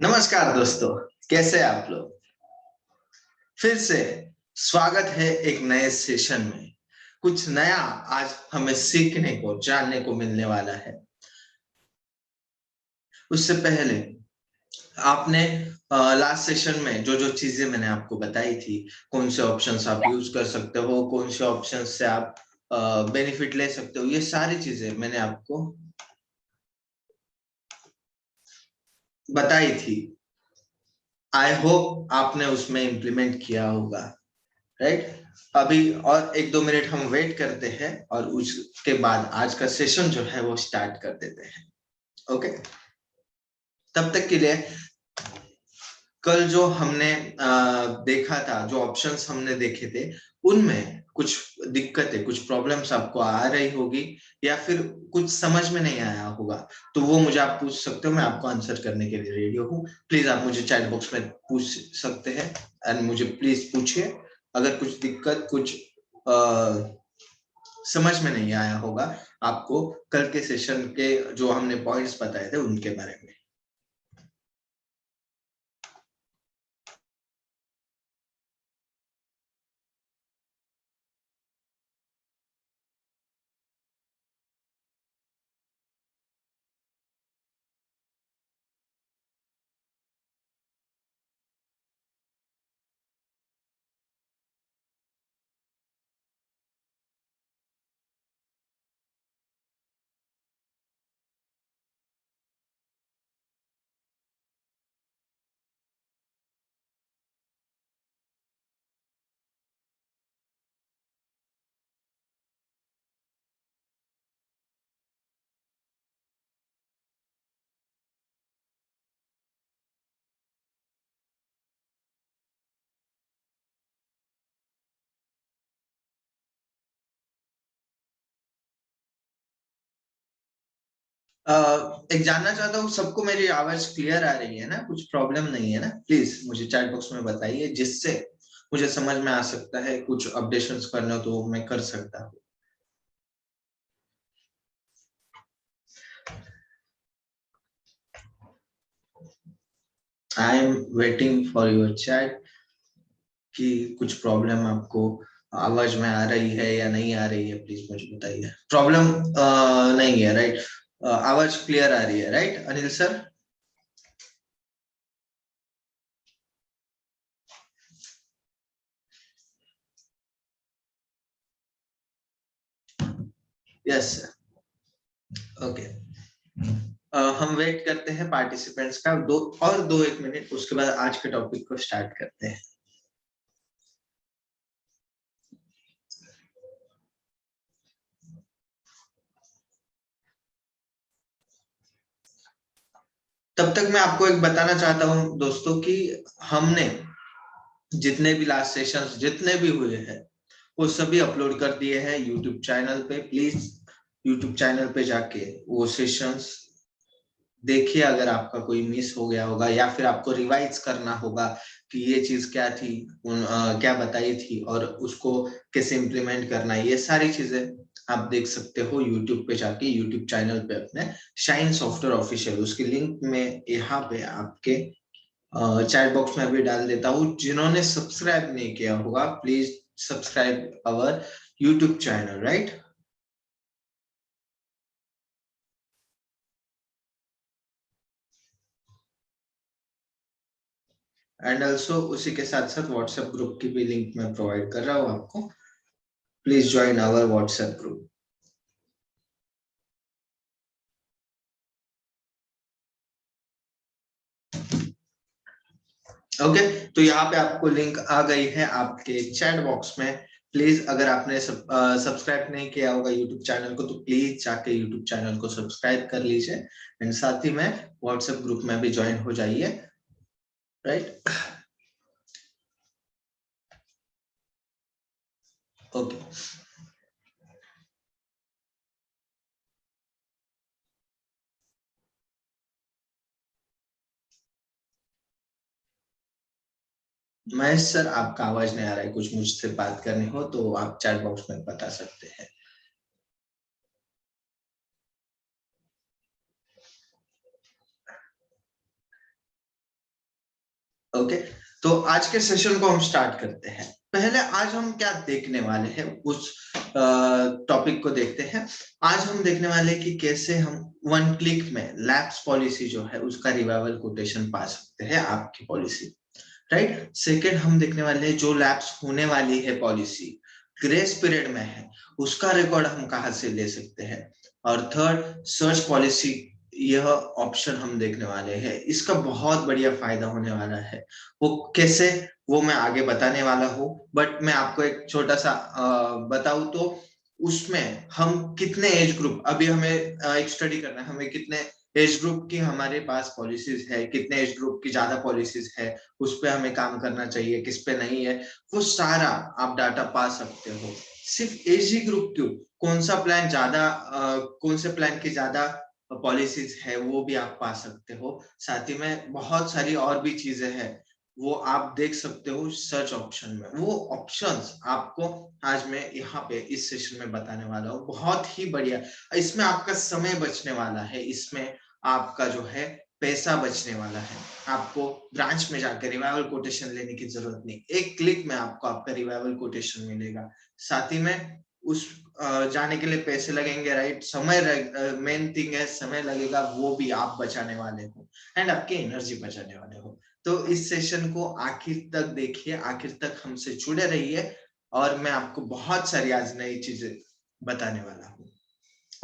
नमस्कार दोस्तों, कैसे हैं आप लोग। फिर से स्वागत है एक नए सेशन में। कुछ नया आज हमें सीखने को जानने को मिलने वाला है। उससे पहले आपने लास्ट सेशन में जो जो चीजें मैंने आपको बताई थी, कौन से ऑप्शंस आप यूज कर सकते हो, कौन से ऑप्शंस से आप बेनिफिट ले सकते हो, ये सारी चीजें मैंने आपको बताई थी। आई होप आपने उसमें इम्प्लीमेंट किया होगा, राइट। अभी और 1-2 मिनट हम वेट करते हैं और उसके बाद आज का सेशन जो है वो स्टार्ट कर देते हैं। ओके, तब तक के लिए कल जो हमने देखा था, जो ऑप्शंस हमने देखे थे, उनमें कुछ दिक्कतें, कुछ प्रॉब्लम्स आपको आ रही होगी या फिर कुछ समझ में नहीं आया होगा, तो वो मुझे आप पूछ सकते हो। मैं आपको आंसर करने के लिए रेडी हूँ। प्लीज आप मुझे चैट बॉक्स में पूछ सकते हैं एंड मुझे प्लीज पूछिए अगर कुछ दिक्कत, कुछ समझ में नहीं आया होगा आपको कल के सेशन के जो हमने पॉइंट्स बताए थे उनके बारे में। एक जानना चाहता हूँ, सबको मेरी आवाज क्लियर आ रही है ना? कुछ प्रॉब्लम नहीं है ना? प्लीज मुझे चैट बॉक्स में बताइए, जिससे मुझे समझ में आ सकता है। कुछ अपडेशंस करना हो तो मैं कर सकता हूँ। I am waiting for your chat कि कुछ प्रॉब्लम आपको आवाज में आ रही है या नहीं आ रही है, प्लीज मुझे बताइए। प्रॉब्लम नहीं है, राइट? आवाज क्लियर आ रही है, right Anil sir? Yes sir. Okay, हम वेट करते हैं पार्टिसिपेंट्स का 2 1 मिनट, उसके बाद आज के टॉपिक को स्टार्ट करते हैं। तब तक मैं आपको एक बताना चाहता हूं दोस्तों कि हमने जितने भी लास्ट सेशंस जितने भी हुए हैं वो सभी अपलोड कर दिए हैं यूट्यूब चैनल पे। प्लीज यूट्यूब चैनल पे जाके वो सेशंस देखिए। अगर आपका कोई मिस हो गया होगा या फिर आपको रिवाइज करना होगा कि ये चीज क्या थी, क्या बताई थी और उसको कैसे इम्प्लीमेंट करना है, ये सारी चीजें आप देख सकते हो यूट्यूब पे जाके, यूट्यूब चैनल पे अपने शाइन सॉफ्टवेयर ऑफिशियल। उसकी लिंक में यहाँ पे आपके चैट बॉक्स में भी डाल देता हूँ। जिन्होंने सब्सक्राइब नहीं किया होगा, please subscribe our YouTube channel, right? And also उसी के साथ साथ व्हाट्सएप ग्रुप की भी लिंक मैं प्रोवाइड कर रहा हूँ आपको। Please join our WhatsApp group. Okay, तो यहाँ पे आपको लिंक आ गई है आपके चैट बॉक्स में। प्लीज अगर आपने सब्सक्राइब नहीं किया होगा यूट्यूब चैनल को, तो प्लीज जाके यूट्यूब चैनल को सब्सक्राइब कर लीजिए एंड साथ ही में व्हाट्सएप ग्रुप में भी ज्वाइन हो जाइए, राइट? ओके, महेश सर आपका आवाज नहीं आ रहा है। कुछ मुझसे बात करनी हो तो आप चैट बॉक्स में बता सकते हैं। ओके, तो आज के सेशन को हम स्टार्ट करते हैं। पहले आज हम क्या देखने वाले हैं उस टॉपिक को देखते हैं। आज हम देखने वाले हैं कि कैसे हम 1 क्लिक में लैप्स पॉलिसी जो है उसका रिवाइवल कोटेशन पा सकते हैं आपकी पॉलिसी, राइट। सेकेंड हम देखने वाले हैं जो लैप्स होने वाली है पॉलिसी ग्रेस पीरियड में है उसका रिकॉर्ड हम कहाँ से ले सकते हैं। और थर्ड सर्च पॉलिसी, यह ऑप्शन हम देखने वाले हैं, इसका बहुत बढ़िया फायदा होने वाला है। वो कैसे, वो मैं आगे बताने वाला हूँ, बट मैं आपको एक छोटा सा बताऊं तो उसमें हम कितने एज ग्रुप, अभी हमें एक स्टडी करना है, हमें कितने एज ग्रुप की हमारे पास पॉलिसीज है, कितने एज ग्रुप की ज्यादा पॉलिसीज है, उस पे हमें काम करना चाहिए, किस पे नहीं है, वो सारा आप डाटा पा सकते हो। सिर्फ एज ही ग्रुप क्यों, कौन सा प्लान ज्यादा, कौन से प्लान की ज्यादा पॉलिसीज है वो भी आप पा सकते हो। साथ ही में बहुत सारी और भी चीजें हैं वो आप देख सकते हो सर्च ऑप्शन में। वो ऑप्शंस आपको आज मैं यहाँ पे इस सेशन में बताने वाला हूँ, बहुत ही बढ़िया। इसमें आपका समय बचने वाला है, इसमें आपका जो है पैसा बचने वाला है। आपको ब्रांच में जाकर रिवाइवल कोटेशन लेने की जरूरत नहीं, एक क्लिक में आपको आपका रिवाइवल कोटेशन मिलेगा। साथ ही में उस जाने के लिए पैसे लगेंगे, राइट, समय मेन थिंग है, समय लगेगा, वो भी आप बचाने वाले हो एंड आपकी एनर्जी बचाने वाले हो। तो इस सेशन को आखिर तक देखिए, आखिर तक हमसे जुड़े रहिए और मैं आपको बहुत सारी आज नई चीजें बताने वाला हूँ।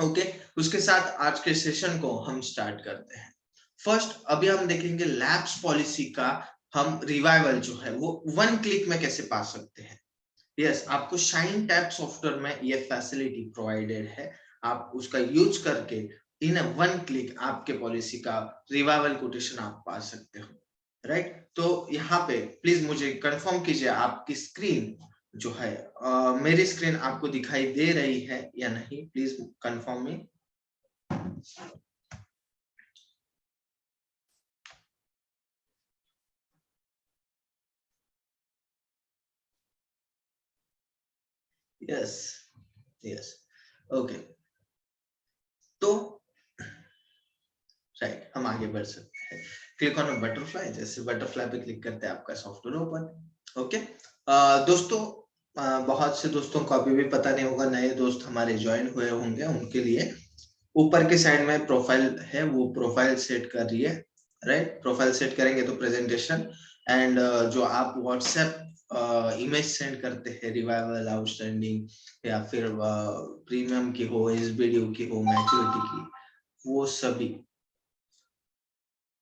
ओके, उसके साथ आज के सेशन को हम स्टार्ट करते हैं। फर्स्ट अभी हम देखेंगे लैप्स पॉलिसी का हम रिवाइवल जो है वो 1 क्लिक में कैसे पा सकते हैं। यस, आपको शाइन टैब सॉफ्टवेयर में ये फैसिलिटी प्रोवाइडेड है। आप उसका यूज करके इन 1 क्लिक आपके पॉलिसी का रिवाइवल कोटेशन आप पा सकते हो, राइट। तो यहाँ पे प्लीज मुझे कंफर्म कीजिए आपकी स्क्रीन जो है, मेरी स्क्रीन आपको दिखाई दे रही है या नहीं, please confirm me. Yes, yes, okay, तो राइट, हम आगे बढ़ सकते हैं। क्लिक ऑन बटरफ्लाई, जैसे बटरफ्लाई पे क्लिक करते हैं आपका सॉफ्टवेयर ओपन। ओके, दोस्तों, बहुत से दोस्तों को अभी भी पता नहीं होगा, नए दोस्त हमारे ज्वाइन हुए होंगे, उनके लिए ऊपर के साइड में प्रोफाइल है, वो प्रोफाइल सेट कर रही है, राइट। प्रोफाइल सेट करेंगे तो प्रेजेंटेशन एंड जो आप व्हाट्सएप इमेज सेंड करते हैं रिवाइवल, आउटस्टैंडिंग या फिर प्रीमियम की हो, एसबीडीयू की हो, मैच्योरिटी की, वो सभी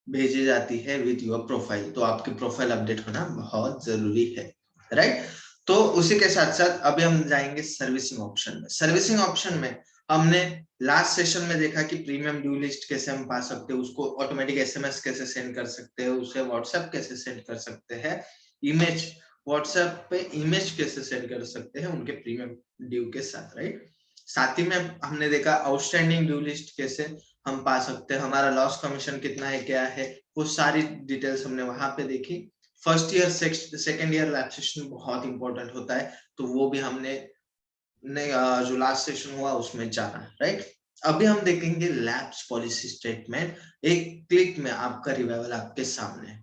भेजी जाती है विद योर प्रोफाइल। तो आपकी प्रोफाइल अपडेट होना बहुत जरूरी है, राइट। तो उसी के साथ साथ अभी हम जाएंगे सर्विसिंग ऑप्शन में। सर्विसिंग ऑप्शन में हमने लास्ट सेशन में देखा कि प्रीमियम ड्यू लिस्ट कैसे हम पा सकते हैं, उसको ऑटोमेटिक एसएमएस कैसे सेंड कर सकते हैं, उसे व्हाट्सएप कैसे सेंड कर सकते हैं, इमेज व्हाट्सएप पे इमेज कैसे सेंड कर सकते हैं उनके प्रीमियम ड्यू के साथ, राइट। साथ ही में हमने देखा आउटस्टैंडिंग ड्यू लिस्ट कैसे हम पा सकते हैं, हमारा लॉस कमीशन कितना है, क्या है, वो सारी डिटेल्स हमने वहां पे देखी। First year second year lab session बहुत इंपॉर्टेंट होता है, तो वो भी हमने जो लास्ट सेशन हुआ उसमें जाना, राइट। अभी हम देखेंगे लैब्स पॉलिसी स्टेटमेंट, एक क्लिक में आपका रिवाइवल आपके सामने।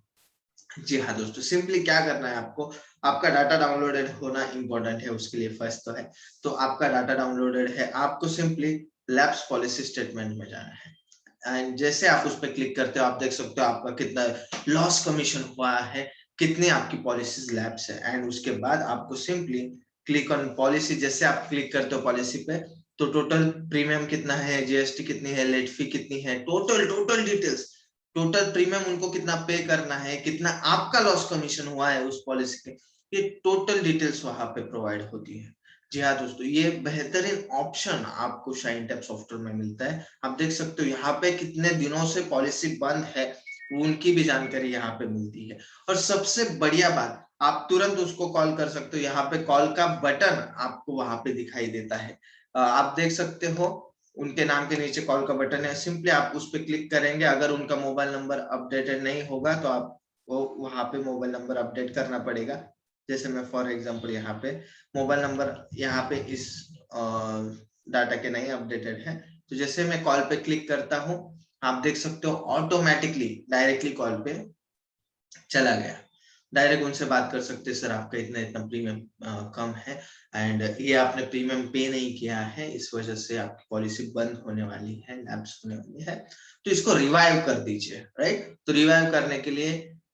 जी हाँ दोस्तों, सिंपली क्या करना है आपको, आपका डाटा डाउनलोडेड होना इंपॉर्टेंट है, उसके लिए फर्स्ट तो है, तो आपका डाटा डाउनलोडेड है, आपको सिंपली लैब्स पॉलिसी स्टेटमेंट में जाना है एंड जैसे आप उस पर क्लिक करते हो आप देख सकते हो आपका कितना लॉस कमीशन हुआ है, कितनी आपकी पॉलिसीज लैब्स है एंड उसके बाद आपको सिंपली क्लिक ऑन पॉलिसी। जैसे आप क्लिक करते हो पॉलिसी पे तो टोटल प्रीमियम कितना है, जीएसटी कितनी है, लेट फी कितनी है, total total details, total premium उनको कितना पे करना है, कितना आपका लॉस कमीशन हुआ है उस पॉलिसी के, ये टोटल डिटेल्स वहां पे प्रोवाइड होती है। जी हाँ दोस्तों, ये बेहतरीन ऑप्शन आपको शाइन टैब सॉफ्टवेयर में मिलता है। आप देख सकते हो यहाँ पे कितने दिनों से पॉलिसी बंद है उनकी भी जानकारी यहाँ पे मिलती है। और सबसे बढ़िया बात, आप तुरंत उसको कॉल कर सकते हो, यहाँ पे कॉल का बटन आपको वहां पे दिखाई देता है। आप देख सकते हो उनके नाम के नीचे कॉल का बटन है, सिंपली आप उस पर क्लिक करेंगे। अगर उनका मोबाइल नंबर अपडेटेड नहीं होगा तो आपको वहां पे मोबाइल नंबर अपडेट करना पड़ेगा। जैसे मैं फॉर एग्जांपल यहाँ पे मोबाइल नंबर यहाँ पे इस डाटा के नहीं अपडेटेड है, तो जैसे मैं कॉल पे क्लिक करता हूँ आप देख सकते हो ऑटोमेटिकली डायरेक्टली कॉल पे चला गया। डायरेक्ट उनसे बात कर सकते हैं, सर आपका इतना इतना प्रीमियम कम है एंड ये आपने प्रीमियम पे नहीं किया है, इस वजह से आपकी पॉलिसी बंद होने वाली है, लैप्स होने वाली है, तो इसको रिवाइव कर दीजिए, राइट। तो रिवाइव करने के लिए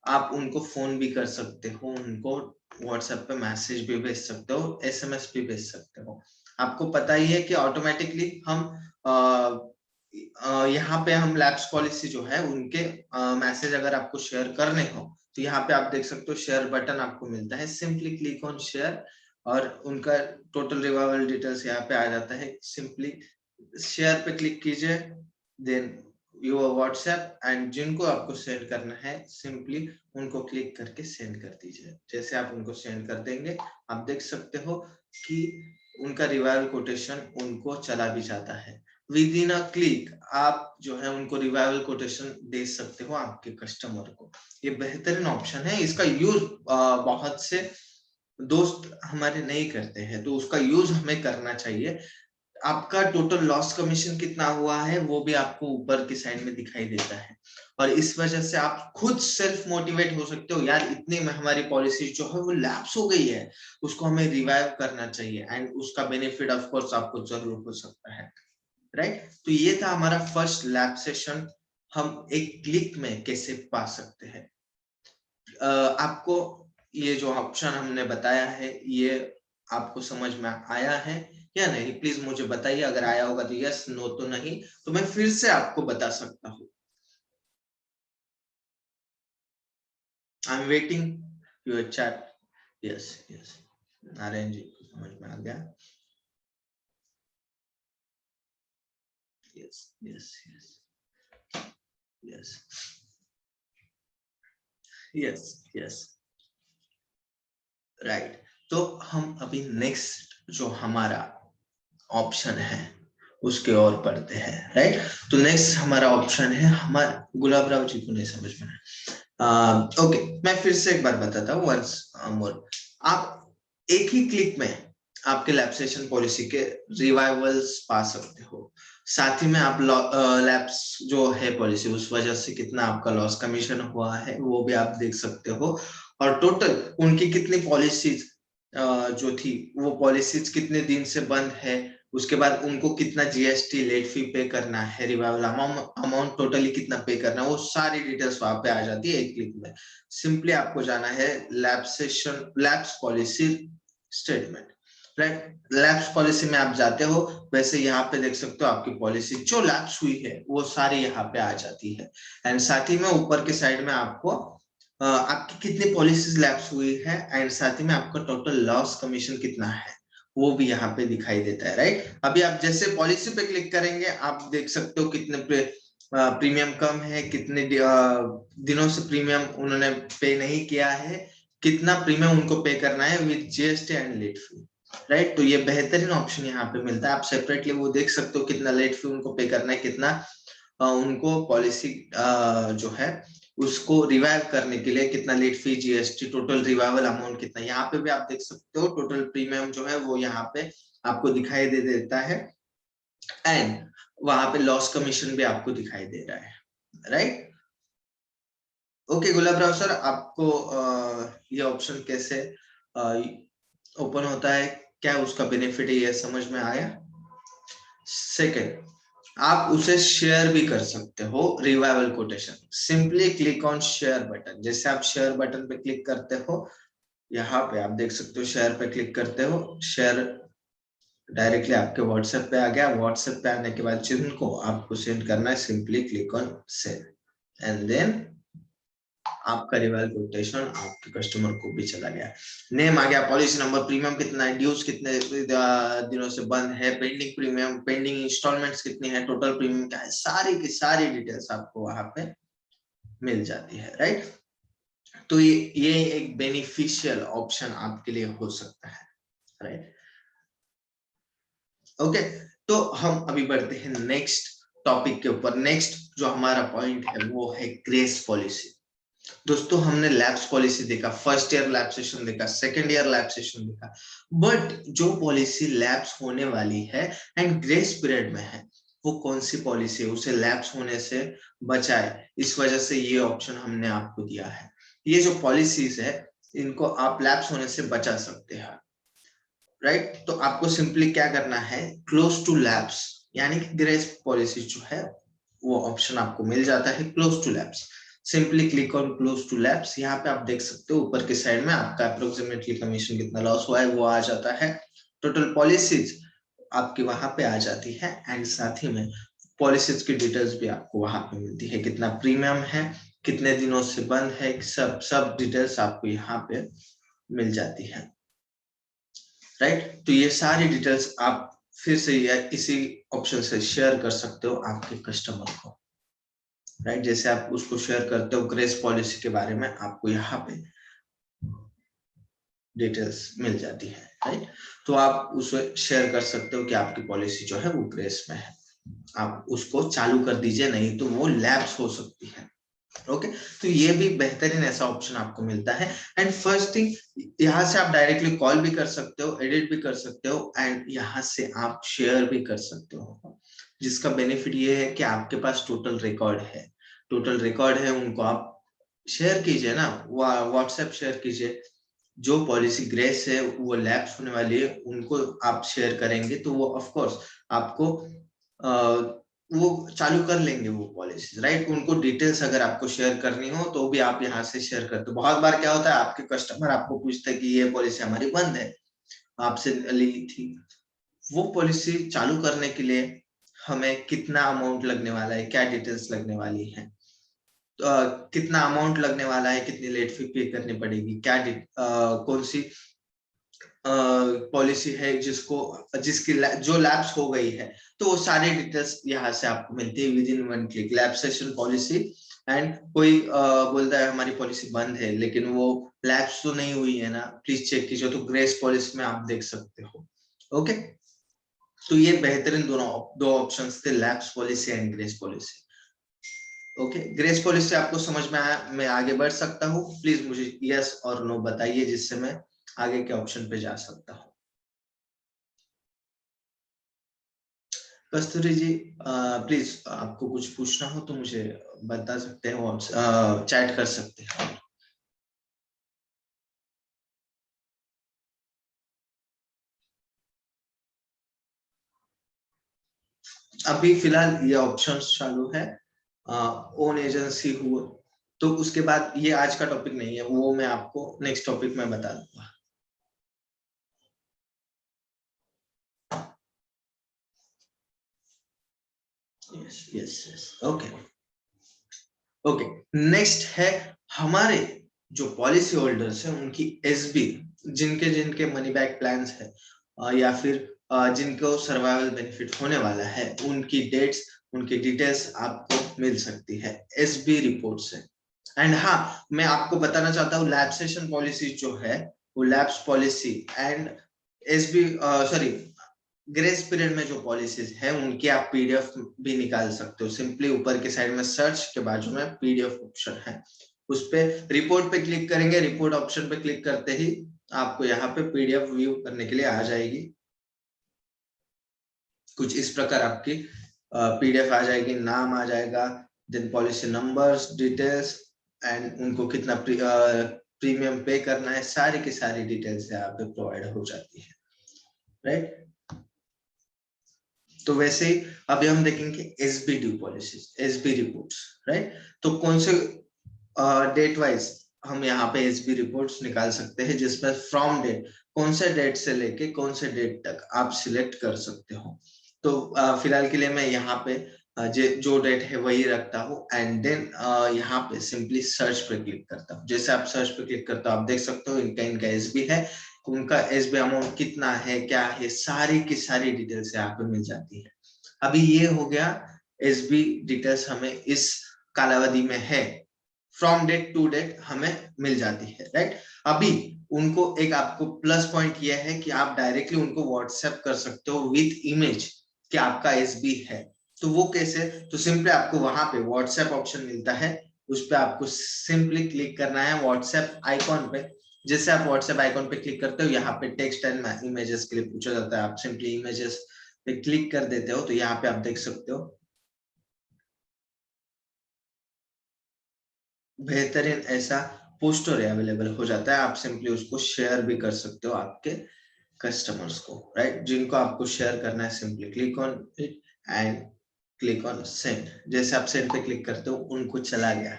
आप उनको फोन भी कर सकते हो, उनको व्हाट्सएप पे मैसेज भी भेज सकते हो, एसएमएस भी भेज सकते हो। आपको पता ही है कि ऑटोमेटिकली हम यहाँ पे हम लैप्स पॉलिसी जो है उनके मैसेज अगर आपको शेयर करने हो तो यहाँ पे आप देख सकते हो शेयर बटन आपको मिलता है, सिंपली क्लिक ऑन शेयर और उनका टोटल रिवाइवल डिटेल्स यहाँ पे आ जाता है, सिंपली शेयर पे क्लिक कीजिए, देन योर व्हाट्सएप एंड जिनको आपको सेंड करना है सिंपली उनको क्लिक करके सेंड कर दीजिए। जैसे आप उनको सेंड कर देंगे आप देख सकते हो कि उनका रिवाइवल कोटेशन उनको चला भी जाता है। विद इन अ क्लिक आप जो है उनको रिवाइवल कोटेशन दे सकते हो आपके कस्टमर को। ये बेहतरीन ऑप्शन है, इसका यूज बहुत से दोस्त हमारे नहीं करते हैं, तो उसका यूज हमें करना चाहिए। आपका टोटल लॉस कमीशन कितना हुआ है वो भी आपको ऊपर की साइड में दिखाई देता है और इस वजह से आप खुद सेल्फ मोटिवेट हो सकते हो, यार इतनी में हमारी पॉलिसी जो है वो लैप्स हो गई है, उसको हमें रिवाइव करना चाहिए एंड उसका बेनिफिट ऑफ कोर्स आपको जरूर हो सकता है, राइट। तो ये था हमारा फर्स्ट लैब सेशन, हम एक क्लिक में कैसे पा सकते हैं। आपको ये जो ऑप्शन हमने बताया है ये आपको समझ में आया है या नहीं, प्लीज मुझे बताइए, अगर आया होगा तो यस, नो तो नहीं तो मैं फिर से आपको बता सकता हूँ। I am waiting your chat. Yes yes, Narayan ji को समझ में आ गया। Yes yes yes yes yes yes, right. तो हम अभी नेक्स्ट जो हमारा ऑप्शन है उसके और पढ़ते हैं, राइट। तो नेक्स्ट हमारा ऑप्शन है, हमारा गुलाब राव जी को नहीं समझ में ओके, मैं फिर से एक बार बताता हूँ वंस मोर। आप एक ही क्लिक में आपके लैप्सेशन पॉलिसी के रिवाइवल्स पा सकते हो, साथ ही में आप लैप्स जो है पॉलिसी उस वजह से कितना आपका लॉस कमीशन हुआ है वो भी आप देख सकते हो, और टोटल उनकी कितनी पॉलिसीज जो थी वो पॉलिसीज कितने दिन से बंद है, उसके बाद उनको कितना जीएसटी लेट फी पे करना है, रिवाइवल अमाउंट टोटली कितना पे करना है, वो सारी डिटेल्स वहां पे आ जाती है एक क्लिक में। सिंपली आपको जाना है lapse policy statement, right. Lapse policy में आप जाते हो, वैसे यहाँ पे देख सकते हो आपकी पॉलिसी जो लैप्स हुई है वो सारी यहाँ पे आ जाती है एंड साथ ही में ऊपर के साइड में आपको आपकी कितनी पॉलिसीज लैप्स हुई है एंड साथ ही में आपका टोटल लॉस कमीशन कितना है वो भी यहाँ पे दिखाई देता है, राइट। अभी आप जैसे पॉलिसी पे क्लिक करेंगे आप देख सकते हो कितने प्रीमियम कम है, कितने दिनों से प्रीमियम उन्होंने पे नहीं किया है, कितना प्रीमियम उनको पे करना है with GST and late fee, right. तो ये बेहतरीन ऑप्शन यहाँ पे मिलता है, आप सेपरेटली वो देख सकते हो कितना लेट फी उनको पे करना है, कितना उनको पॉलिसी जो है उसको रिवाइव करने के लिए कितना late fee, GST, total revival amount कितना, यहाँ पे भी आप देख सकते हो टोटल प्रीमियम जो है वो यहाँ पे आपको दिखाई दे देता है एंड वहां पे लॉस कमीशन भी आपको दिखाई दे रहा है, राइट। ओके गुलाब राव सर, आपको ये ऑप्शन कैसे ओपन होता है, क्या उसका बेनिफिट है, ये समझ में आया। सेकेंड, आप उसे शेयर भी कर सकते हो revival quotation, simply click on share button. जैसे आप शेयर बटन पे क्लिक करते हो, यहाँ पे आप देख सकते हो शेयर पे क्लिक करते हो, शेयर डायरेक्टली आपके व्हाट्सएप पे आ गया। व्हाट्सएप पे आने के बाद जिनको आपको सेंड करना है simply click on send and then आपका रिवाइवल कोटेशन आपके कस्टमर को भी चला गया, नेम आ गया, पॉलिसी नंबर, प्रीमियम कितना है, ड्यूज कितने दिनों से बंद है, पेंडिंग प्रीमियम, पेंडिंग इंस्टॉलमेंट्स कितनी है, टोटल प्रीमियम क्या है, सारी की सारी डिटेल्स आपको वहां पे मिल जाती है, राइट। तो ये एक बेनिफिशियल ऑप्शन आपके लिए हो सकता है, राइट। ओके, तो हम अभी बढ़ते हैं नेक्स्ट टॉपिक के ऊपर। नेक्स्ट जो हमारा पॉइंट है वो है ग्रेस पॉलिसी। दोस्तों हमने लैब्स पॉलिसी देखा, फर्स्ट ईयर लैब सेशन देखा, सेकंड ईयर लैब सेशन देखा, बट जो पॉलिसी लैब्स होने वाली है एंड ग्रेस पीरियड में है वो कौन सी पॉलिसी है, उसे लैब्स होने से बचाए, इस वजह से ये ऑप्शन हमने आपको दिया है। ये जो पॉलिसीज है इनको आप लैप्स होने से बचा सकते हैं, राइट। तो आपको सिंपली क्या करना है, क्लोज टू लैप्स यानी कि ग्रेस पॉलिसी जो है वो ऑप्शन आपको मिल जाता है, close to lapse. Simply click on close to lapse. यहाँ पे आप देख सकते हो ऊपर के साइड में आपका अप्रोक्सीमेटली कमीशन कितना लॉस हुआ है वो आ जाता है। टोटल पॉलिसीज आपकी वहां पे आ जाती है एंड साथ ही में पॉलिसीज की डिटेल्स भी आपको वहां पे मिलती है, कितना प्रीमियम है, कितने दिनों से बंद है, सब डिटेल्स आपको यहाँ पे मिल जाती है, राइट। तो ये सारी डिटेल्स आप फिर से इसी ऑप्शन से शेयर कर सकते हो आपके कस्टमर को, राइट। जैसे आप उसको शेयर करते हो ग्रेस पॉलिसी के बारे में, आपको यहाँ पे डिटेल्स मिल जाती है, राइट। तो आप उसे शेयर कर सकते हो कि आपकी पॉलिसी जो है वो ग्रेस में है, आप उसको चालू कर दीजिए, नहीं तो वो लैप्स हो सकती है। ओके, तो ये भी बेहतरीन ऐसा ऑप्शन आपको मिलता है। एंड फर्स्ट थिंग, यहाँ से आप डायरेक्टली कॉल भी कर सकते हो, एडिट भी कर सकते हो एंड यहाँ से आप शेयर भी कर सकते हो, जिसका बेनिफिट ये है कि आपके पास टोटल रिकॉर्ड है, टोटल रिकॉर्ड है, उनको आप शेयर कीजिए ना, व्हाट्सएप शेयर कीजिए। जो पॉलिसी ग्रेस है वो लैप्स होने वाली है उनको आप शेयर करेंगे तो वो ऑफ कोर्स आपको वो चालू कर लेंगे वो पॉलिसी, राइट। उनको डिटेल्स अगर आपको शेयर करनी हो तो भी आप यहाँ से शेयर करते हो। बहुत बार क्या होता है, आपके कस्टमर आपको पूछते हैं कि ये पॉलिसी हमारी बंद है, आपसे ली थी, वो पॉलिसी चालू करने के लिए हमें कितना अमाउंट लगने वाला है, क्या डिटेल्स लगने वाली है, कितना अमाउंट लगने वाला है, कितनी लेट फी पे करनी पड़ेगी, क्या कौन सी पॉलिसी है जिसकी जो लैप्स हो गई है, तो वो सारी डिटेल्स यहाँ से आपको मिलती है with in one click. लैप्सेशन policy and कोई बोलता है हमारी पॉलिसी बंद है लेकिन वो लैप्स तो नहीं हुई है ना, प्लीज चेक कीजिए, तो ग्रेस पॉलिसी में आप देख सकते हो। ओके, तो ये बेहतरीन दो ऑप्शंस थे, lapse policy and grace policy. Okay, grace policy आपको समझ में आया, मैं आगे बढ़ सकता हूँ? प्लीज मुझे यस और नो बताइए जिससे मैं आगे के ऑप्शन पे जा सकता हूँ। कस्तूरी जी प्लीज आपको कुछ पूछना हो तो मुझे बता सकते हैं, चैट कर सकते हैं। अभी फिलहाल ये ऑप्शन चालू है, ओन एजेंसी हुआ तो उसके बाद ये आज का टॉपिक नहीं है, वो मैं आपको नेक्स्ट टॉपिक में बता दूंगा। Yes yes yes, okay okay. Next है हमारे जो पॉलिसी होल्डर्स हैं उनकी एसबी, जिनके जिनके मनी बैक प्लान्स है या फिर जिनको सर्वाइवल बेनिफिट होने वाला है, उनकी डेट्स, उनकी डिटेल्स आपको मिल सकती है एसबी रिपोर्ट से। एंड हाँ, मैं आपको बताना चाहता हूँ लैप्सेशन पॉलिसी जो है वो lapse policy and SB sorry grace period में जो पॉलिसीज है उनकी आप पीडीएफ भी निकाल सकते हो। सिंपली ऊपर के साइड में सर्च के बाजू में पीडीएफ ऑप्शन है, उस पे रिपोर्ट पे क्लिक करेंगे, रिपोर्ट ऑप्शन पे क्लिक करते ही आपको यहाँ पे पीडीएफ व्यू करने के लिए आ जाएगी। कुछ इस प्रकार आपकी पीडीएफ आ जाएगी, नाम आ जाएगा, then policy numbers, details and उनको कितना प्रीमियम पे करना है, सारी की सारी डिटेल्स यहाँ पे प्रोवाइड हो जाती है, राइट। तो वैसे ही अभी हम देखेंगे SB due policies, SB reports, right. तो कौन से डेट वाइज हम यहाँ पे एसबी रिपोर्ट्स निकाल सकते हैं, जिसमें फ्रॉम डेट, कौन से डेट से लेके कौन से डेट तक आप सिलेक्ट कर सकते हो। तो फिलहाल के लिए मैं यहाँ पे जो डेट है वही रखता हूँ एंड देन यहाँ पे सिंपली सर्च पे क्लिक करता हूँ। जैसे आप सर्च पे क्लिक करते हो आप देख सकते हो इनका इनका एसबी है, उनका एसबी अमाउंट कितना है, क्या है, सारी की सारी डिटेल्स यहाँ पे मिल जाती है। अभी ये हो गया एसबी डिटेल्स हमें इस कालावधि में है, फ्रॉम डेट टू डेट हमें मिल जाती है, राइट। अभी उनको एक आपको प्लस पॉइंट यह है कि आप डायरेक्टली उनको व्हाट्सएप कर सकते हो विथ इमेज कि आपका एसबी है। तो वो कैसे, तो सिंपली आपको वहां पे व्हाट्सएप ऑप्शन मिलता है, उस पर आपको सिंपली क्लिक करना है व्हाट्सएप आइकॉन पे। जैसे आप व्हाट्सएप आइकॉन पे क्लिक करते हो यहाँ पे टेक्स्ट एंड इमेजेस के लिए पूछा जाता है, आप सिंपली इमेजेस पे क्लिक कर देते हो तो यहाँ पे आप देख सकते हो बेहतरीन ऐसा पोस्टर अवेलेबल हो जाता है। आप सिंपली उसको शेयर भी कर सकते हो आपके कस्टमर्स को, राइट। जिनको आपको शेयर करना है, simply click on it and click on send. जैसे आप सेंड पे क्लिक करते हो, उनको चला गया,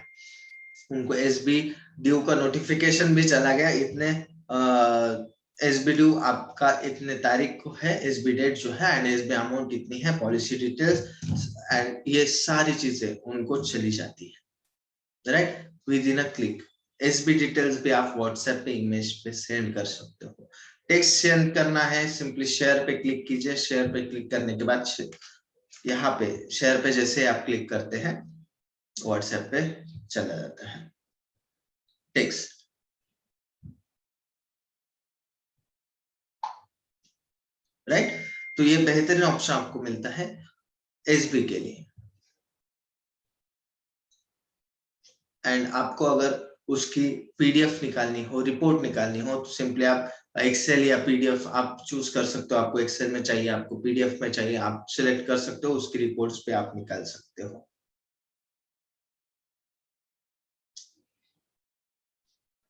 उनको एसबी ड्यू का नोटिफिकेशन भी चला गया। इतने एसबी ड्यू आपका इतने तारीख को है, एसबी डेट जो है, एंड एसबी अमाउंट कितनी है, पॉलिसी डिटेल्स एंड ये सारी चीजें उनको चली जाती है, right, with in a click. SB details भी आप व्हाट्सएप पे इमेज पे सेंड कर सकते हो। टेक्स्ट सेंड करना है, सिंपली शेयर पे क्लिक कीजिए। शेयर पे क्लिक करने के बाद यहाँ पे शेयर पे जैसे आप क्लिक करते हैं, व्हाट्सएप पे चला जाता है टेक्स्ट, राइट। तो ये बेहतरीन ऑप्शन आपको मिलता है एसबी के लिए। एंड आपको अगर उसकी पीडीएफ निकालनी हो, रिपोर्ट निकालनी हो, तो सिंपली आप एक्सेल या पीडीएफ आप चूज कर सकते हो। आपको एक्सेल में चाहिए, आपको पीडीएफ में चाहिए, आप सिलेक्ट कर सकते हो, उसकी रिपोर्ट्स पे आप निकाल सकते हो।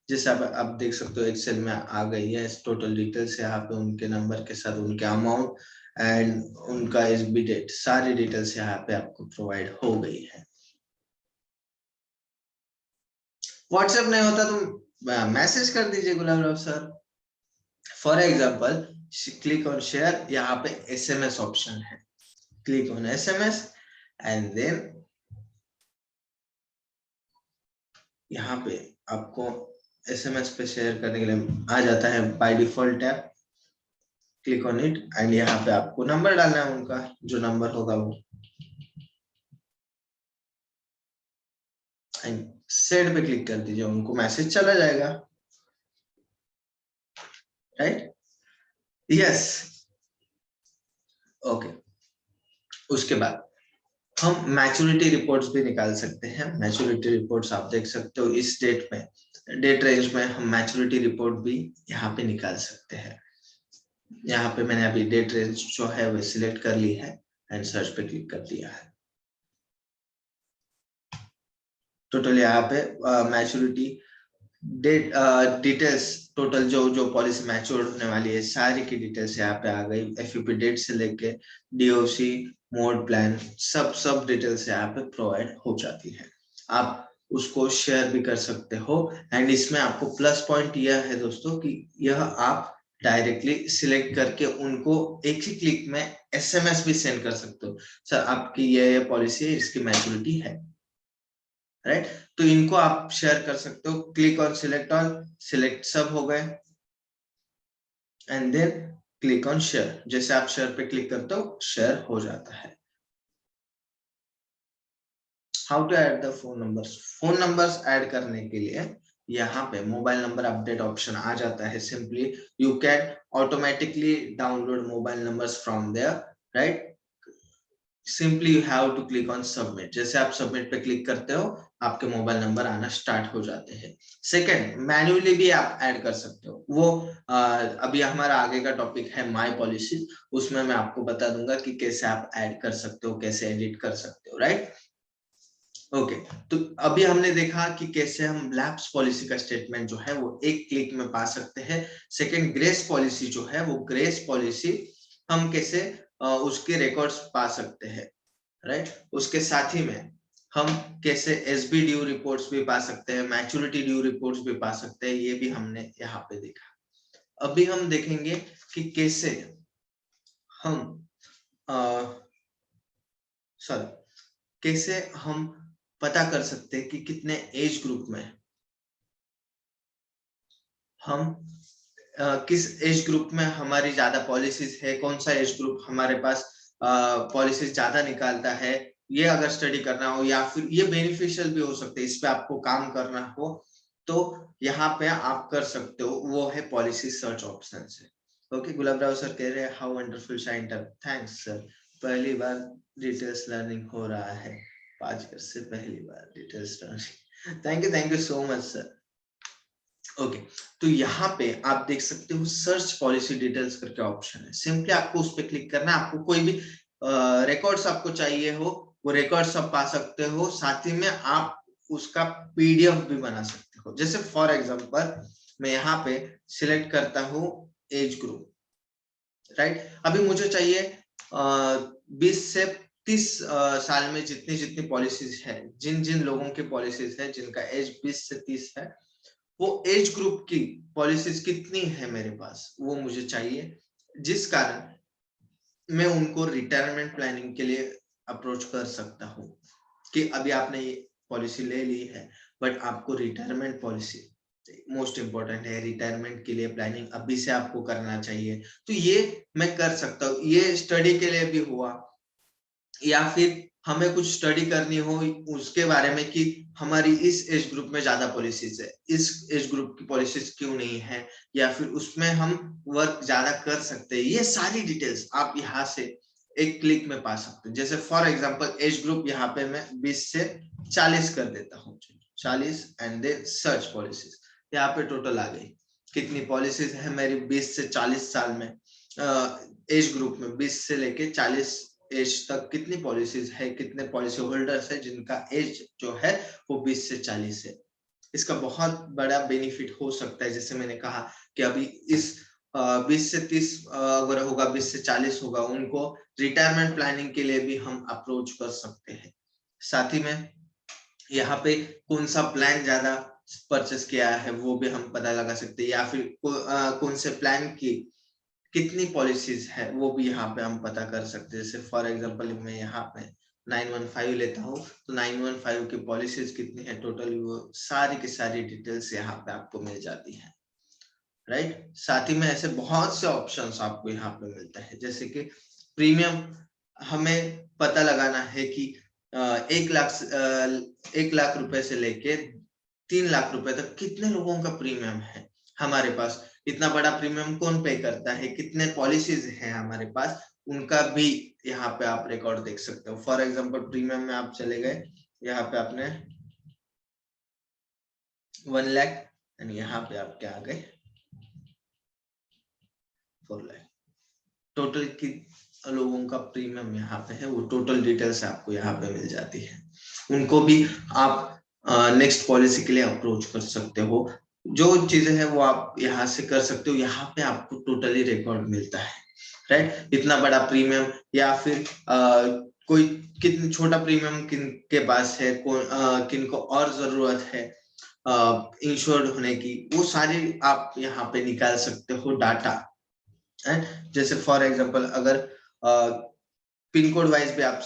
जैसे आप देख सकते हो एक्सेल में आ गई है टोटल डिटेल्स, यहाँ पे उनके नंबर के साथ उनके अमाउंट एंड उनका एसबी डेट, सारी डिटेल्स यहाँ पे आपको प्रोवाइड हो गई है। व्हाट्सएप नहीं होता तो मैसेज कर दीजिए Gulab Rao sir. For example click on share, यहाँ पे एसएमएस ऑप्शन है, click on SMS and then यहाँ पे आपको एसएमएस पे शेयर करने के लिए आ जाता है by default tab. Click on it and यहाँ पे आपको नंबर डालना है उनका, जो नंबर होगा वो, एंड सेंड पे क्लिक कर दीजिए, उनको मैसेज चला जाएगा, राइट। Yes, okay. उसके बाद हम मैच्योरिटी रिपोर्ट्स भी निकाल सकते हैं। मैच्योरिटी रिपोर्ट्स आप देख सकते हो इस डेट में, डेट रेंज में हम मैच्योरिटी रिपोर्ट भी यहाँ पे निकाल सकते हैं। यहाँ पे मैंने अभी डेट रेंज जो है वो सिलेक्ट कर ली है एंड सर्च पे क्लिक कर दिया है। टोटल यहाँ पे मैच्योरिटी डेट डिटेल्स, टोटल जो जो पॉलिसी मैच्योर होने वाली है सारी की डिटेल्स यहाँ पे आ गई। एफयूपी डेट से लेके डीओसी मोड प्लान सब डिटेल्स यहाँ पे प्रोवाइड हो जाती है। आप उसको शेयर भी कर सकते हो। एंड इसमें आपको प्लस पॉइंट यह है दोस्तों कि यह आप डायरेक्टली सिलेक्ट करके उनको एक ही क्लिक में एसएमएस भी सेंड कर सकते हो, सर आपकी ये पॉलिसी है, इसकी मैच्योरिटी है, राइट। तो इनको आप शेयर कर सकते हो। Click on select all, select सब हो गए and then click on share. जैसे आप शेयर पे क्लिक करते हो, शेयर हो जाता है। How to add the phone numbers. Phone numbers add करने के लिए यहाँ पे मोबाइल नंबर अपडेट ऑप्शन आ जाता है। Simply you can automatically download mobile numbers from there, right. Simply you have to click on submit. जैसे आप सबमिट पे क्लिक करते हो, आपके मोबाइल नंबर आना स्टार्ट हो जाते हैं। सेकंड, मैन्युअली भी आप ऐड कर सकते हो। वो अभी हमारा आगे का टॉपिक है माय पॉलिसी, उसमें मैं आपको बता दूंगा कि कैसे आप ऐड कर सकते हो, कैसे एडिट कर सकते हो, राइट। ओके, तो अभी हमने देखा कि कैसे हम लैप्स पॉलिसी का स्टेटमेंट जो है वो एक क्लिक में पा सकते हैं। सेकंड, ग्रेस पॉलिसी जो है वो ग्रेस पॉलिसी हम कैसे उसके रिकॉर्ड्स पा सकते हैं, राइट। उसके साथ ही में हम कैसे एसबी ड्यू रिपोर्ट्स भी पा सकते हैं, मैच्योरिटी ड्यू रिपोर्ट्स भी पा सकते हैं, ये भी हमने यहाँ पे देखा। अभी हम देखेंगे कि कैसे हम कैसे हम पता कर सकते हैं कि कितने एज ग्रुप में हम किस एज ग्रुप में हमारी ज्यादा पॉलिसीज है, कौन सा एज ग्रुप हमारे पास पॉलिसीज ज्यादा निकालता है। ये अगर स्टडी करना हो या फिर ये बेनिफिशियल भी हो सकते हैं, इस पे आपको काम करना हो तो यहाँ पे आप कर सकते हो, वो है पॉलिसी सर्च ऑप्शन से। ओके, गुलाब राव सर कह रहे हैं how wonderful shine tab, thanks sir. पहली बार डिटेल्स लर्निंग हो रहा है, 5 वर्ष से पहली बार details learning. Thank you so much sir. Okay, तो यहाँ पे आप देख सकते हो सर्च पॉलिसी डिटेल्स करके ऑप्शन है। सिंपली आपको उस पर क्लिक करना है। आपको कोई भी रिकॉर्ड्स आपको चाहिए हो, वो रिकॉर्ड्स आप पा सकते हो। साथ ही में आप उसका पीडीएफ भी बना सकते हो। जैसे फॉर एग्जांपल मैं यहाँ पे सिलेक्ट करता हूँ एज ग्रुप, राइट। अभी मुझे चाहिए 20 से 30 साल में जितनी जितनी पॉलिसीज है, जिन जिन लोगों की पॉलिसीज है जिनका एज 20 से 30 है, वो एज ग्रुप की पॉलिसीज कितनी है मेरे पास, वो मुझे चाहिए। जिस कारण मैं उनको रिटायरमेंट प्लानिंग के लिए अप्रोच कर सकता हूँ कि अभी आपने ये पॉलिसी ले ली है, बट आपको रिटायरमेंट पॉलिसी मोस्ट इंपॉर्टेंट है, रिटायरमेंट के लिए प्लानिंग अभी से आपको करना चाहिए। तो ये मैं कर सकता हूँ, ये स्टडी के लिए भी हुआ, या फिर हमें कुछ स्टडी करनी हो उसके बारे में कि हमारी इस एज ग्रुप में ज्यादा पॉलिसीज है, इस एज ग्रुप की पॉलिसीज क्यों नहीं है, या फिर उसमें हम वर्क ज्यादा कर सकते हैं। ये सारी डिटेल्स आप यहाँ से एक क्लिक में पा सकते हैं। जैसे फॉर एग्जांपल एज ग्रुप यहाँ पे मैं 20 से 40 कर देता हूँ, 40 एंड देन सर्च पॉलिसीज। यहाँ पे टोटल आ गई कितनी पॉलिसीज है मेरी 20 से 40 साल में, एज ग्रुप में 20 से लेके 40 एज तक कितनी पॉलिसीज है, कितने पॉलिसी होल्डर्स है जिनका एज जो है वो 20 से 40 है। इसका बहुत बड़ा बेनिफिट हो सकता है। जैसे मैंने कहा कि अभी इस 20 से 30 अगर होगा, 20 से 40 होगा, उनको रिटायरमेंट प्लानिंग के लिए भी हम अप्रोच कर सकते हैं। साथ ही में यहाँ पे कौन सा प्लान ज्यादा परचेस किया है वो भी हम पता लगा सकते हैं, या फिर कौन से प्लान की कितनी पॉलिसीज है वो भी यहाँ पे हम पता कर सकते हैं। जैसे फॉर एग्जांपल मैं यहाँ पे 915 लेता हूँ, तो 915 की पॉलिसीज कितनी है टोटल, वो सारी की सारी डिटेल्स यहाँ पे आपको मिल जाती है, राइट। साथ ही में ऐसे बहुत से ऑप्शंस आपको यहाँ पे मिलता है। जैसे कि प्रीमियम हमें पता लगाना है कि 1 लाख रुपए से लेके 3 लाख रुपए तक कितने लोगों का प्रीमियम है हमारे पास, इतना बड़ा प्रीमियम कौन पे करता है, कितने पॉलिसीज हैं हमारे पास, उनका भी यहाँ पे आप रिकॉर्ड देख सकते हो। फॉर एग्जांपल प्रीमियम में आप चले गए, यहाँ पे आपने 1 लाख एंड यहाँ पे आप क्या आ गए 4 लाख। टोटल की लोगों का प्रीमियम यहाँ पे है, वो टोटल डिटेल्स आपको यहाँ पे मिल जाती है। उनको भी आप नेक्स्ट पॉलिसी के लिए अप्रोच कर सकते हो। जो चीजें हैं वो आप यहाँ से कर सकते हो, यहाँ पे आपको टोटली रिकॉर्ड मिलता है, राइट। इतना बड़ा प्रीमियम, या फिर कोई कितनी छोटा प्रीमियम किन के पास है, किनको और जरूरत है इंश्योर्ड होने की, वो सारी आप यहाँ पे निकाल सकते हो डाटा। जैसे फॉर एग्जांपल अगर पिन कोड वाइज भी आप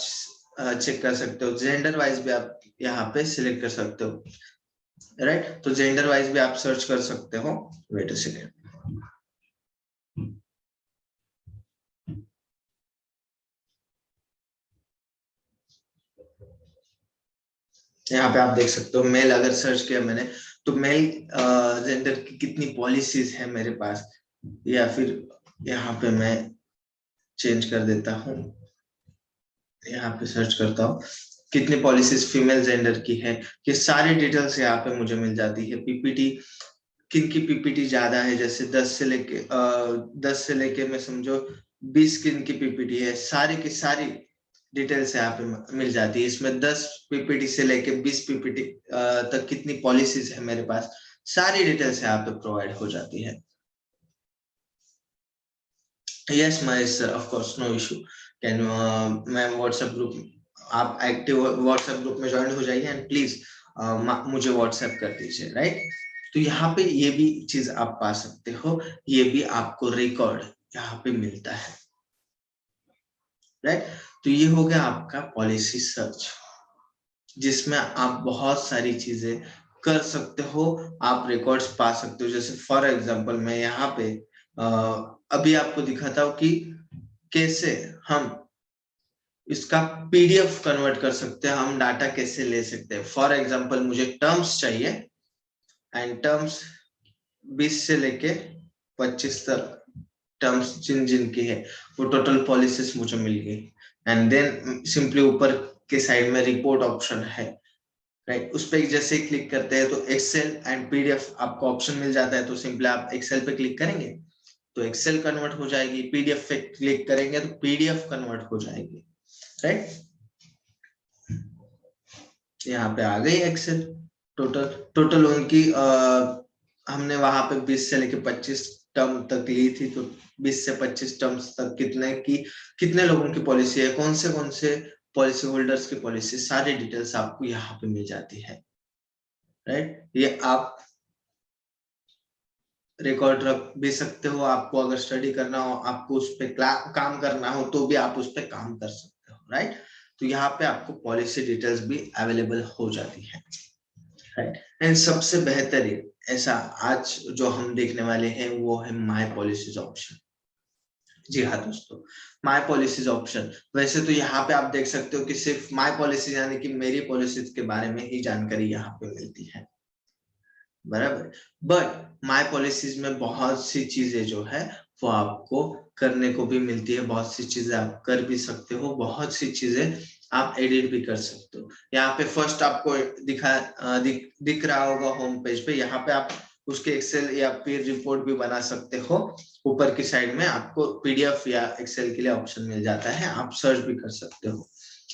चेक कर सकते हो, जेंडर वाइज भी आप यहाँ पे सिलेक्ट कर सकते हो, राइट। तो जेंडर वाइज भी आप सर्च कर सकते हो। वेट अ सेकेंड, यहाँ पे आप देख सकते हो मेल अगर सर्च किया मैंने, तो मेल जेंडर की कितनी पॉलिसीज है मेरे पास, या फिर यहाँ पे मैं चेंज कर देता हूँ, यहाँ पे सर्च करता हूँ कितनी पॉलिसीज फीमेल जेंडर की है। ये सारी डिटेल्स यहाँ पे मुझे मिल जाती है। पीपीटी, किन की पीपीटी ज्यादा है, जैसे 10 से लेके मैं समझो 20 किन की पीपीटी है, सारी की सारी डिटेल्स यहाँ पे मिल जाती है। इसमें 10 पीपीटी से लेके 20 पीपीटी तक कितनी पॉलिसीज है मेरे पास, सारी डिटेल्स यहाँ पे प्रोवाइड हो जाती है। Yes Mahesh sir, of course no issue. Can मैं व्हाट्सएप ग्रुप, आप एक्टिव व्हाट्सएप ग्रुप में ज्वाइन हो जाइए एंड प्लीज मुझे व्हाट्सएप कर दीजिए, राइट। तो यहाँ पे ये भी चीज आप पा सकते हो, ये भी आपको रिकॉर्ड यहाँ पे मिलता है, राइट। तो ये हो गया आपका पॉलिसी सर्च, जिसमें आप बहुत सारी चीजें कर सकते हो, आप रिकॉर्ड्स पा सकते हो। जैसे फॉर एग्जांपल मैं यहाँ पे अभी आपको दिखाता हूँ कि कैसे हम इसका पीडीएफ कन्वर्ट कर सकते हैं, हम डाटा कैसे ले सकते हैं। फॉर एग्जांपल मुझे टर्म्स चाहिए एंड टर्म्स 20 से लेके 25 तक टर्म्स जिन जिन की है वो टोटल पॉलिसीज मुझे मिल गई। एंड देन सिंपली ऊपर के साइड में रिपोर्ट ऑप्शन है, राइट। उस पर जैसे क्लिक करते हैं तो एक्सेल एंड पीडीएफ आपको ऑप्शन मिल जाता है। तो सिंपली आप एक्सेल पे क्लिक करेंगे तो एक्सेल कन्वर्ट हो जाएगी, पीडीएफ पे क्लिक करेंगे तो पीडीएफ कन्वर्ट हो जाएगी, राइट। यहाँ पे आ गई एक्सेल। टोटल उनकी हमने वहां पे 20 से लेके 25 टर्म तक ली थी, तो 20 से 25 टर्म्स तक कितने लोगों की पॉलिसी है, कौन से पॉलिसी होल्डर्स की पॉलिसी, सारी डिटेल्स आपको यहाँ पे मिल जाती है, राइट। ये आप रिकॉर्ड रख भी सकते हो, आपको अगर स्टडी करना हो, आपको उस पर काम करना हो तो भी आप उस पर काम कर सकते हो, राइट। तो यहाँ पे आपको पॉलिसी डिटेल्स भी अवेलेबल हो जाती है, राइट। एंड सबसे बेहतरीन ऐसा आज जो हम देखने वाले हैं वो है माय पॉलिसीज ऑप्शन। जी हाँ दोस्तों, माय पॉलिसीज ऑप्शन। वैसे तो यहाँ पे आप देख सकते हो कि सिर्फ माय पॉलिसीज यानी कि मेरी पॉलिसीज के बारे में ही जानकारी यहाँ पे मिलती है, बराबर। बट माय पॉलिसीज में बहुत सी चीजें जो है वो आपको करने को भी मिलती है, बहुत सी चीजें आप कर भी सकते हो, बहुत सी चीजें आप एडिट भी कर सकते हो। यहाँ पे फर्स्ट आपको दिख रहा होगा होम पेज पे, यहाँ पे आप उसके एक्सेल या फिर रिपोर्ट भी बना सकते हो। ऊपर की साइड में आपको पीडीएफ या एक्सेल के लिए ऑप्शन मिल जाता है, आप सर्च भी कर सकते हो।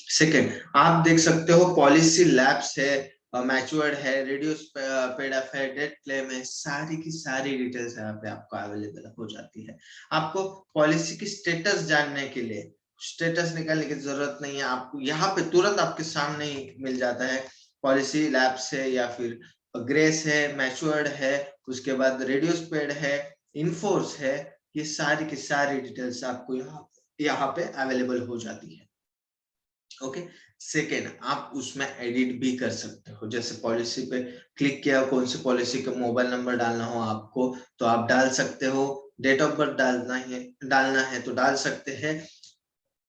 सेकेंड, आप देख सकते हो पॉलिसी लैप्स है, मैच्योर्ड है, रिड्यूस पेड अप है, डेट क्लेम है, सारी की सारी डिटेल्स यहाँ पे आपको अवेलेबल हो जाती है। आपको पॉलिसी की स्टेटस जानने के लिए स्टेटस निकालने की जरूरत नहीं है, आपको यहाँ पे तुरंत आपके सामने ही मिल जाता है। पॉलिसी लैप्स है या फिर ग्रेस है, मैच्योर्ड है, उसके बाद रिड्यूस पेड है, इनफोर्स है, ये सारी की सारी डिटेल्स आपको यहाँ पे अवेलेबल हो जाती है। ओके। सेकेंड, आप उसमें एडिट भी कर सकते हो, जैसे पॉलिसी पे क्लिक किया, कौन सी पॉलिसी का मोबाइल नंबर डालना हो आपको तो आप डाल सकते हो, डेट ऑफ बर्थ डालना है तो डाल सकते हैं,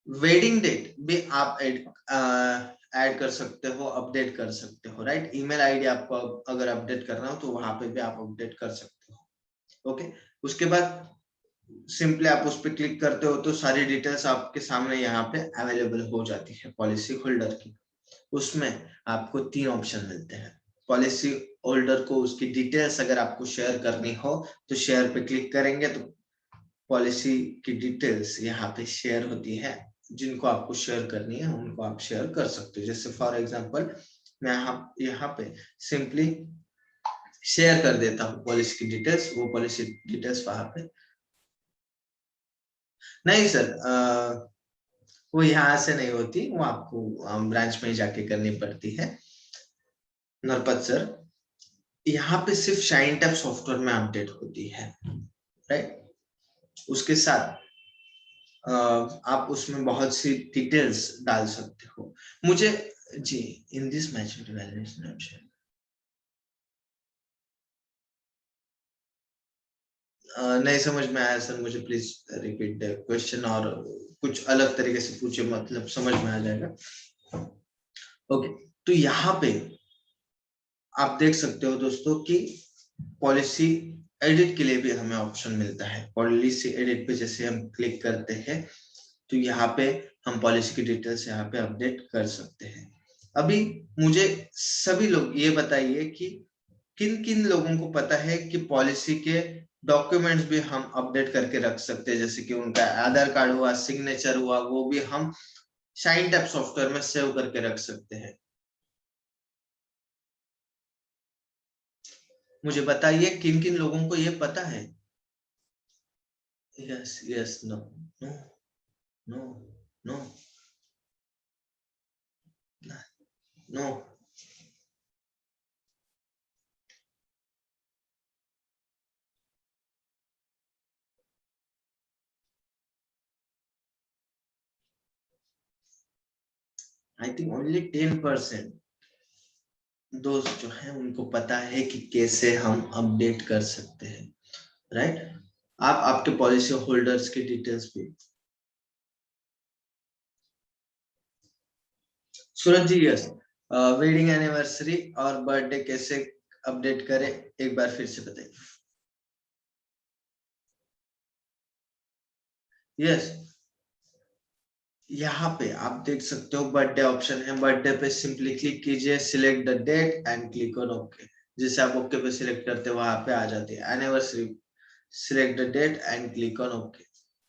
वेडिंग डेट भी आप ऐड कर सकते हो, अपडेट कर सकते हो, राइट। ईमेल आईडी आपको अगर अपडेट करना हो तो वहां पे भी आप अपडेट कर सकते हो। ओके। उसके बाद सिंपली आप उस पर क्लिक करते हो तो सारी डिटेल्स आपके सामने यहाँ पे अवेलेबल हो जाती है पॉलिसी होल्डर की। उसमें आपको 3 ऑप्शन मिलते हैं। पॉलिसी होल्डर को उसकी डिटेल्स अगर आपको शेयर करनी हो तो शेयर पे क्लिक करेंगे तो पॉलिसी की डिटेल्स यहाँ पे शेयर होती है, जिनको आपको शेयर करनी है उनको आप शेयर कर सकते हो। जैसे फॉर एग्जांपल मैं यहाँ पे सिंपली शेयर कर देता हूँ पॉलिसी की डिटेल्स, वो पॉलिसी डिटेल्स वहां पे नहीं सर, वो यहाँ से नहीं होती, वो आपको ब्रांच में ही जाके करनी पड़ती है नरपत सर। यहाँ पे सिर्फ शाइन टैब सॉफ्टवेयर में अपडेट होती है, राइट। उसके साथ आप उसमें बहुत सी डिटेल्स डाल सकते हो। मुझे जी, in this matching valuation option नहीं समझ में आया सर, मुझे प्लीज रिपीट द क्वेश्चन और कुछ अलग तरीके से पूछे, मतलब समझ में आ जाएगा। ओके। तो यहाँ पे आप देख सकते हो दोस्तों कि पॉलिसी एडिट के लिए भी हमें ऑप्शन मिलता है। पॉलिसी एडिट पे जैसे हम क्लिक करते हैं तो यहाँ पे हम पॉलिसी की डिटेल्स यहाँ पे अपडेट कर सकते हैं। अभी मुझे सभी लोग ये बताइए कि किन किन लोगों को पता है कि पॉलिसी के डॉक्यूमेंट्स भी हम अपडेट करके रख सकते हैं, जैसे कि उनका आधार कार्ड हुआ, सिग्नेचर हुआ, वो भी हम शाइन टैब सॉफ्टवेयर में सेव करके रख सकते हैं। मुझे बताइए किन किन लोगों को ये पता है। Yes yes, no no no no no. I think only 10% दोस्त जो है उनको पता है कि कैसे हम अपडेट कर सकते हैं, राइट। आप आपके पॉलिसी होल्डर्स की डिटेल्स भी। सूरज जी यस, वेडिंग एनिवर्सरी और बर्थडे कैसे अपडेट करें, एक बार फिर से बताइए। यस, यहाँ पे आप देख सकते हो बर्थडे ऑप्शन है, बर्थडे पे सिंपली क्लिक कीजिए, select the date and click on okay. जैसे आप ओके पे सिलेक्ट करते हो वहां पे आ जाती है anniversary, select the date and click on okay,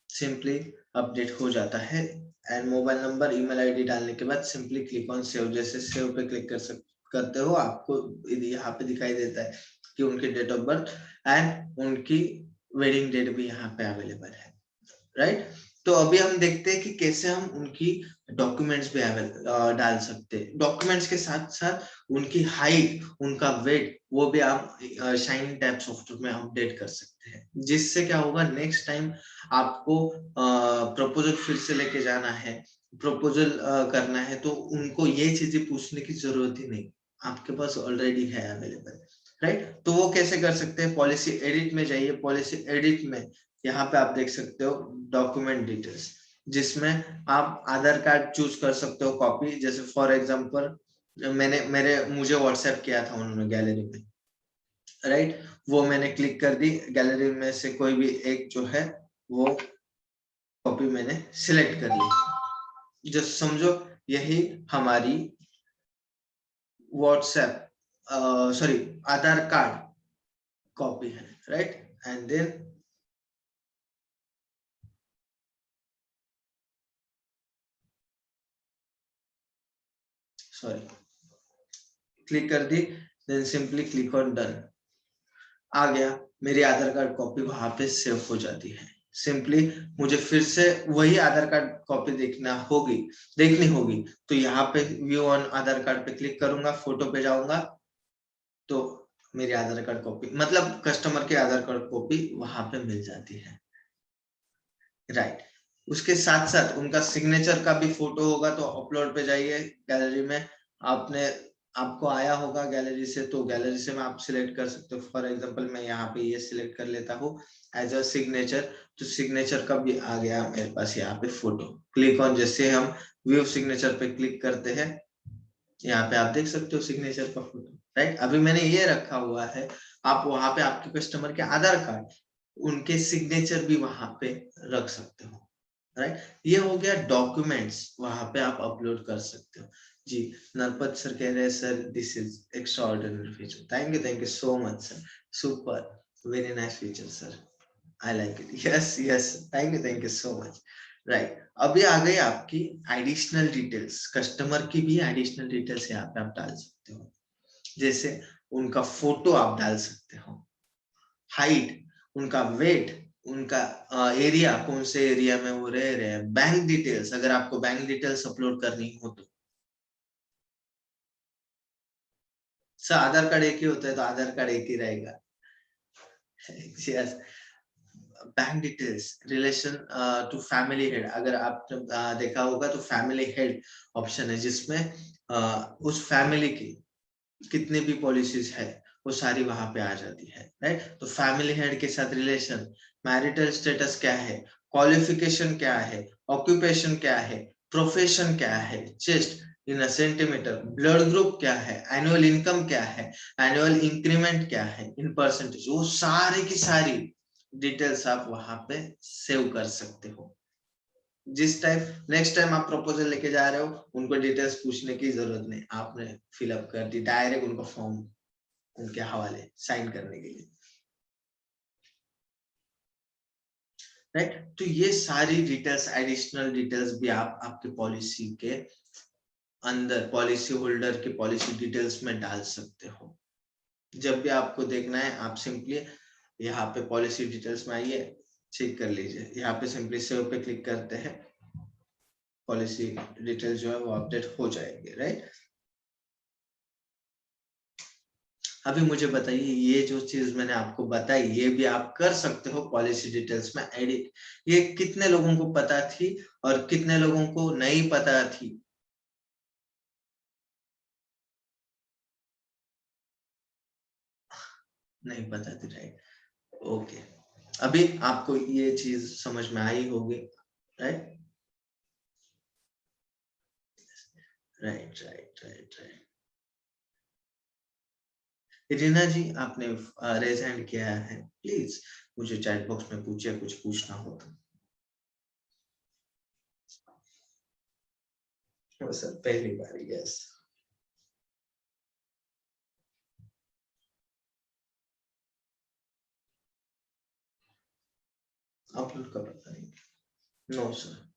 simply update हो जाता है। And mobile number email ID डालने के बाद सिंपली क्लिक ऑन सेव, जैसे सेव पे क्लिक करते हो आपको यहाँ पे दिखाई देता है कि उनकी डेट ऑफ बर्थ एंड उनकी वेडिंग डेट भी यहाँ पे अवेलेबल है, राइट। तो अभी हम देखते हैं कि कैसे हम उनकी डॉक्यूमेंट्स भी डाल सकते हैं। डॉक्यूमेंट्स के साथ साथ उनकी हाइट, उनका वेट, वो भी आप शाइनिंग टैब सॉफ्टवेयर में अपडेट कर सकते हैं, जिससे क्या होगा, नेक्स्ट टाइम आपको प्रपोजल फिर से लेके जाना है, प्रपोजल करना है, तो उनको ये चीजें पूछने की जरूरत ही नहीं, आपके पास ऑलरेडी है अवेलेबल, राइट। तो वो कैसे कर सकते हैं, पॉलिसी एडिट में जाइए, पॉलिसी एडिट में यहाँ पे आप देख सकते हो डॉक्यूमेंट डिटेल्स, जिसमें आप आधार कार्ड चूज कर सकते हो कॉपी, जैसे फॉर एग्जांपल मुझे व्हाट्सएप किया था उन्होंने गैलरी में, राइट। वो मैंने क्लिक कर दी, गैलरी में से कोई भी एक जो है वो कॉपी मैंने सिलेक्ट कर ली, जस्ट समझो यही हमारी WhatsApp sorry Aadhaar card copy है, right. And then sorry click कर दी, then simply click on done, आ गया, मेरी आधार कार्ड कॉपी वहां पे सेव हो जाती है। सिंपली मुझे फिर से वही आधार कार्ड कॉपी देखनी होगी, तो यहाँ पे व्यू ऑन आधार कार्ड पे क्लिक करूंगा, फोटो पे जाऊंगा, तो मेरी आधार कार्ड कॉपी मतलब कस्टमर की आधार कार्ड कॉपी वहां पे मिल जाती है, राइट। उसके साथ साथ उनका सिग्नेचर का भी फोटो होगा, तो अपलोड पे जाइए, गैलरी में आपने आपको आया होगा गैलरी से, तो गैलरी से में आप सिलेक्ट कर सकते हो। फॉर एग्जांपल मैं यहाँ पे ये सिलेक्ट कर लेता हूँ एज अ सिग्नेचर, तो सिग्नेचर का भी आ गया मेरे पास यहाँ पे फोटो। क्लिक ऑन, जैसे हम व्यू सिग्नेचर पे क्लिक करते हैं, यहाँ पे आप देख सकते हो सिग्नेचर का फोटो, राइट। अभी मैंने ये रखा हुआ है, आप वहां पे आपके कस्टमर के आधार कार्ड, उनके सिग्नेचर भी वहां पे रख सकते हो, राइट। ये हो गया डॉक्यूमेंट्स, वहां पे आप अपलोड कर सकते हो। जी, नरपत सर कह रहे हैं sir this is extraordinary feature, thank you so much sir, super, very nice feature sir, I like it, yes yes, thank you so much, right. अभी आ गई आपकी एडिशनल डिटेल्स, कस्टमर की भी एडिशनल डिटेल्स यहाँ पे आप डाल सकते हो, जैसे उनका फोटो आप डाल सकते हो, हाइट, उनका वेट, उनका एरिया, कौन से एरिया में वो रह रहे हैं, बैंक डिटेल्स, अगर आपको बैंक डिटेल्स अपलोड करनी हो तो। सर आधार कार्ड एक ही होता है, तो आधार कार्ड एक ही रहेगा। Yes, bank details, relation to family head, अगर आप देखा होगा तो फैमिली हेड ऑप्शन है, जिसमें उस फैमिली की कितने भी पॉलिसीज है वो सारी वहां पे आ जाती है, राइट। तो फैमिली हेड के साथ रिलेशन, मैरिटल स्टेटस क्या है, क्वालिफिकेशन क्या है, ऑक्यूपेशन क्या है, प्रोफेशन क्या है, चेस्ट इन सेंटीमीटर, ब्लड ग्रुप क्या है, एनुअल इनकम क्या है, एनुअल इंक्रीमेंट क्या है इन परसेंटेज, वो सारी की सारी डिटेल्स आप वहां पे सेव कर सकते हो। जिस टाइम नेक्स्ट टाइम आप प्रपोजल लेके जा रहे हो, उनको डिटेल्स पूछने की जरूरत नहीं, आपने फिलअप कर दी डायरेक्ट उनको फॉर्म, उनके हवाले साइन करने के लिए, राइट। तो ये सारी डिटेल्स, एडिशनल डिटेल्स भी आप आपके पॉलिसी के अंदर, पॉलिसी होल्डर की पॉलिसी डिटेल्स में डाल सकते हो। जब भी आपको देखना है, आप सिंपली यहाँ पे पॉलिसी डिटेल्स में आइए, चेक कर लीजिए, यहाँ पे सिंपली सेव पे क्लिक करते हैं, पॉलिसी डिटेल्स जो है वो अपडेट हो जाएंगे, राइट। अभी मुझे बताइए, ये जो चीज मैंने आपको बताई, ये भी आप कर सकते हो पॉलिसी डिटेल्स में एडिट, ये कितने लोगों को पता थी और कितने लोगों को नहीं पता थी? नहीं पता थी, राइट। ओके, अभी आपको ये चीज समझ में आई होगी, right right right right right. Reena ji, आपने रेज हैंड किया है, प्लीज मुझे चैट बॉक्स में पूछिए, कुछ पूछना हो तो। सर पहली बार, यस। अपलोड का पता नहीं, no sir.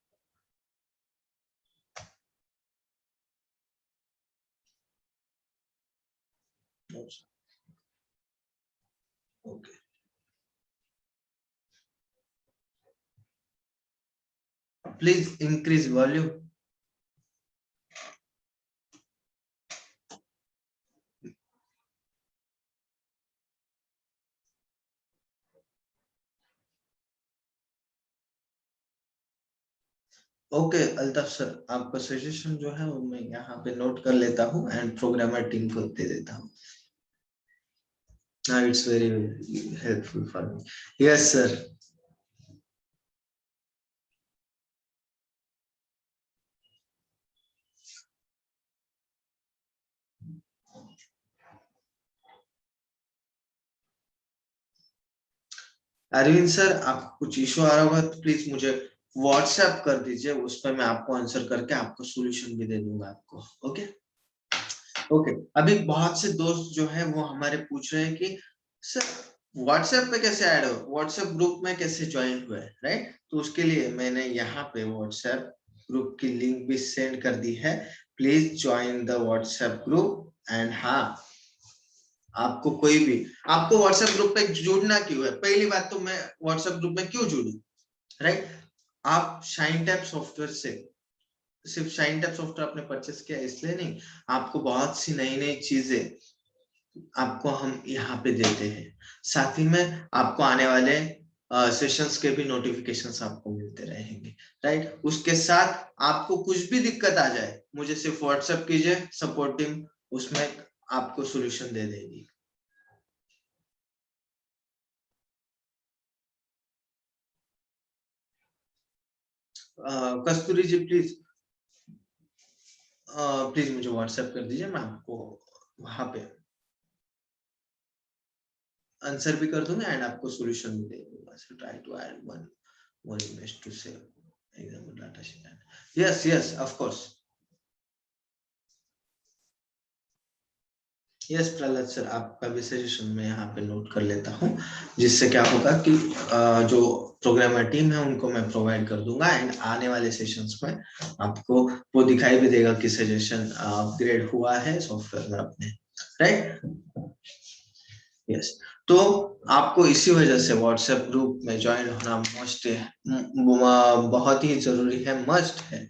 Okay, please increase volume. Okay Altaf sir, आपका सजेशन जो है वो मैं यहाँ पे नोट कर लेता हूँ एंड प्रोग्रामर टीम को दे देता हूँ। It's very helpful for me. Yes sir. Arvind sir, आपको कुछ इशू आ रहा होगा तो प्लीज मुझे व्हाट्सएप कर दीजिए, उस पर मैं आपको आंसर करके आपको सॉल्यूशन भी दे दूंगा आपको। Okay okay. अभी बहुत से दोस्त जो है वो हमारे पूछ रहे हैं कि सर व्हाट्सएप पे कैसे ऐड हो, व्हाट्सएप ग्रुप में कैसे ज्वाइन हुए, राइट? तो उसके लिए मैंने यहाँ पे व्हाट्सएप ग्रुप की लिंक भी सेंड कर दी है। Please join the WhatsApp group. And हाँ, आपको कोई भी, आपको व्हाट्सएप ग्रुप पे जुड़ना क्यों है? पहली बात तो मैं व्हाट्सएप ग्रुप में क्यों जुड़ू, राइट? आप शाइन टैब सॉफ्टवेयर से, सिर्फ शाइन टैब सॉफ्टवेयर आपने परचेस किया इसलिए नहीं, आपको बहुत सी नई नई चीजें आपको हम यहाँ पे देते हैं। साथ ही में आपको आने वाले सेशंस के भी नोटिफिकेशंस आपको मिलते रहेंगे, राइट? उसके साथ आपको कुछ भी दिक्कत आ जाए, मुझे सिर्फ व्हाट्सएप कीजिए, सपोर्ट टीम उसमें आपको सॉल्यूशन दे देगी। कस्तूरी जी प्लीज प्लीज मुझे व्हाट्सएप कर दीजिए, मैं आपको वहां पे आंसर भी कर दूंगा एंड आपको सॉल्यूशन भी दे दूंगा। So try to add one image to save example data sheet. Yes yes of course. Yes Prahlad sir, आपका भी सजेशन मैं यहाँ पे नोट कर लेता हूँ, जिससे क्या होगा कि जो प्रोग्रामर टीम है उनको मैं प्रोवाइड कर दूंगा एंड आने वाले सेशंस में आपको वो दिखाई भी देगा कि सजेशन अपग्रेड हुआ है सॉफ्टवेयर में अपने, राइट? यस। तो आपको इसी वजह से व्हाट्सएप ग्रुप में ज्वाइन होना मस्ट है, बहुत ही जरूरी है, मस्ट है।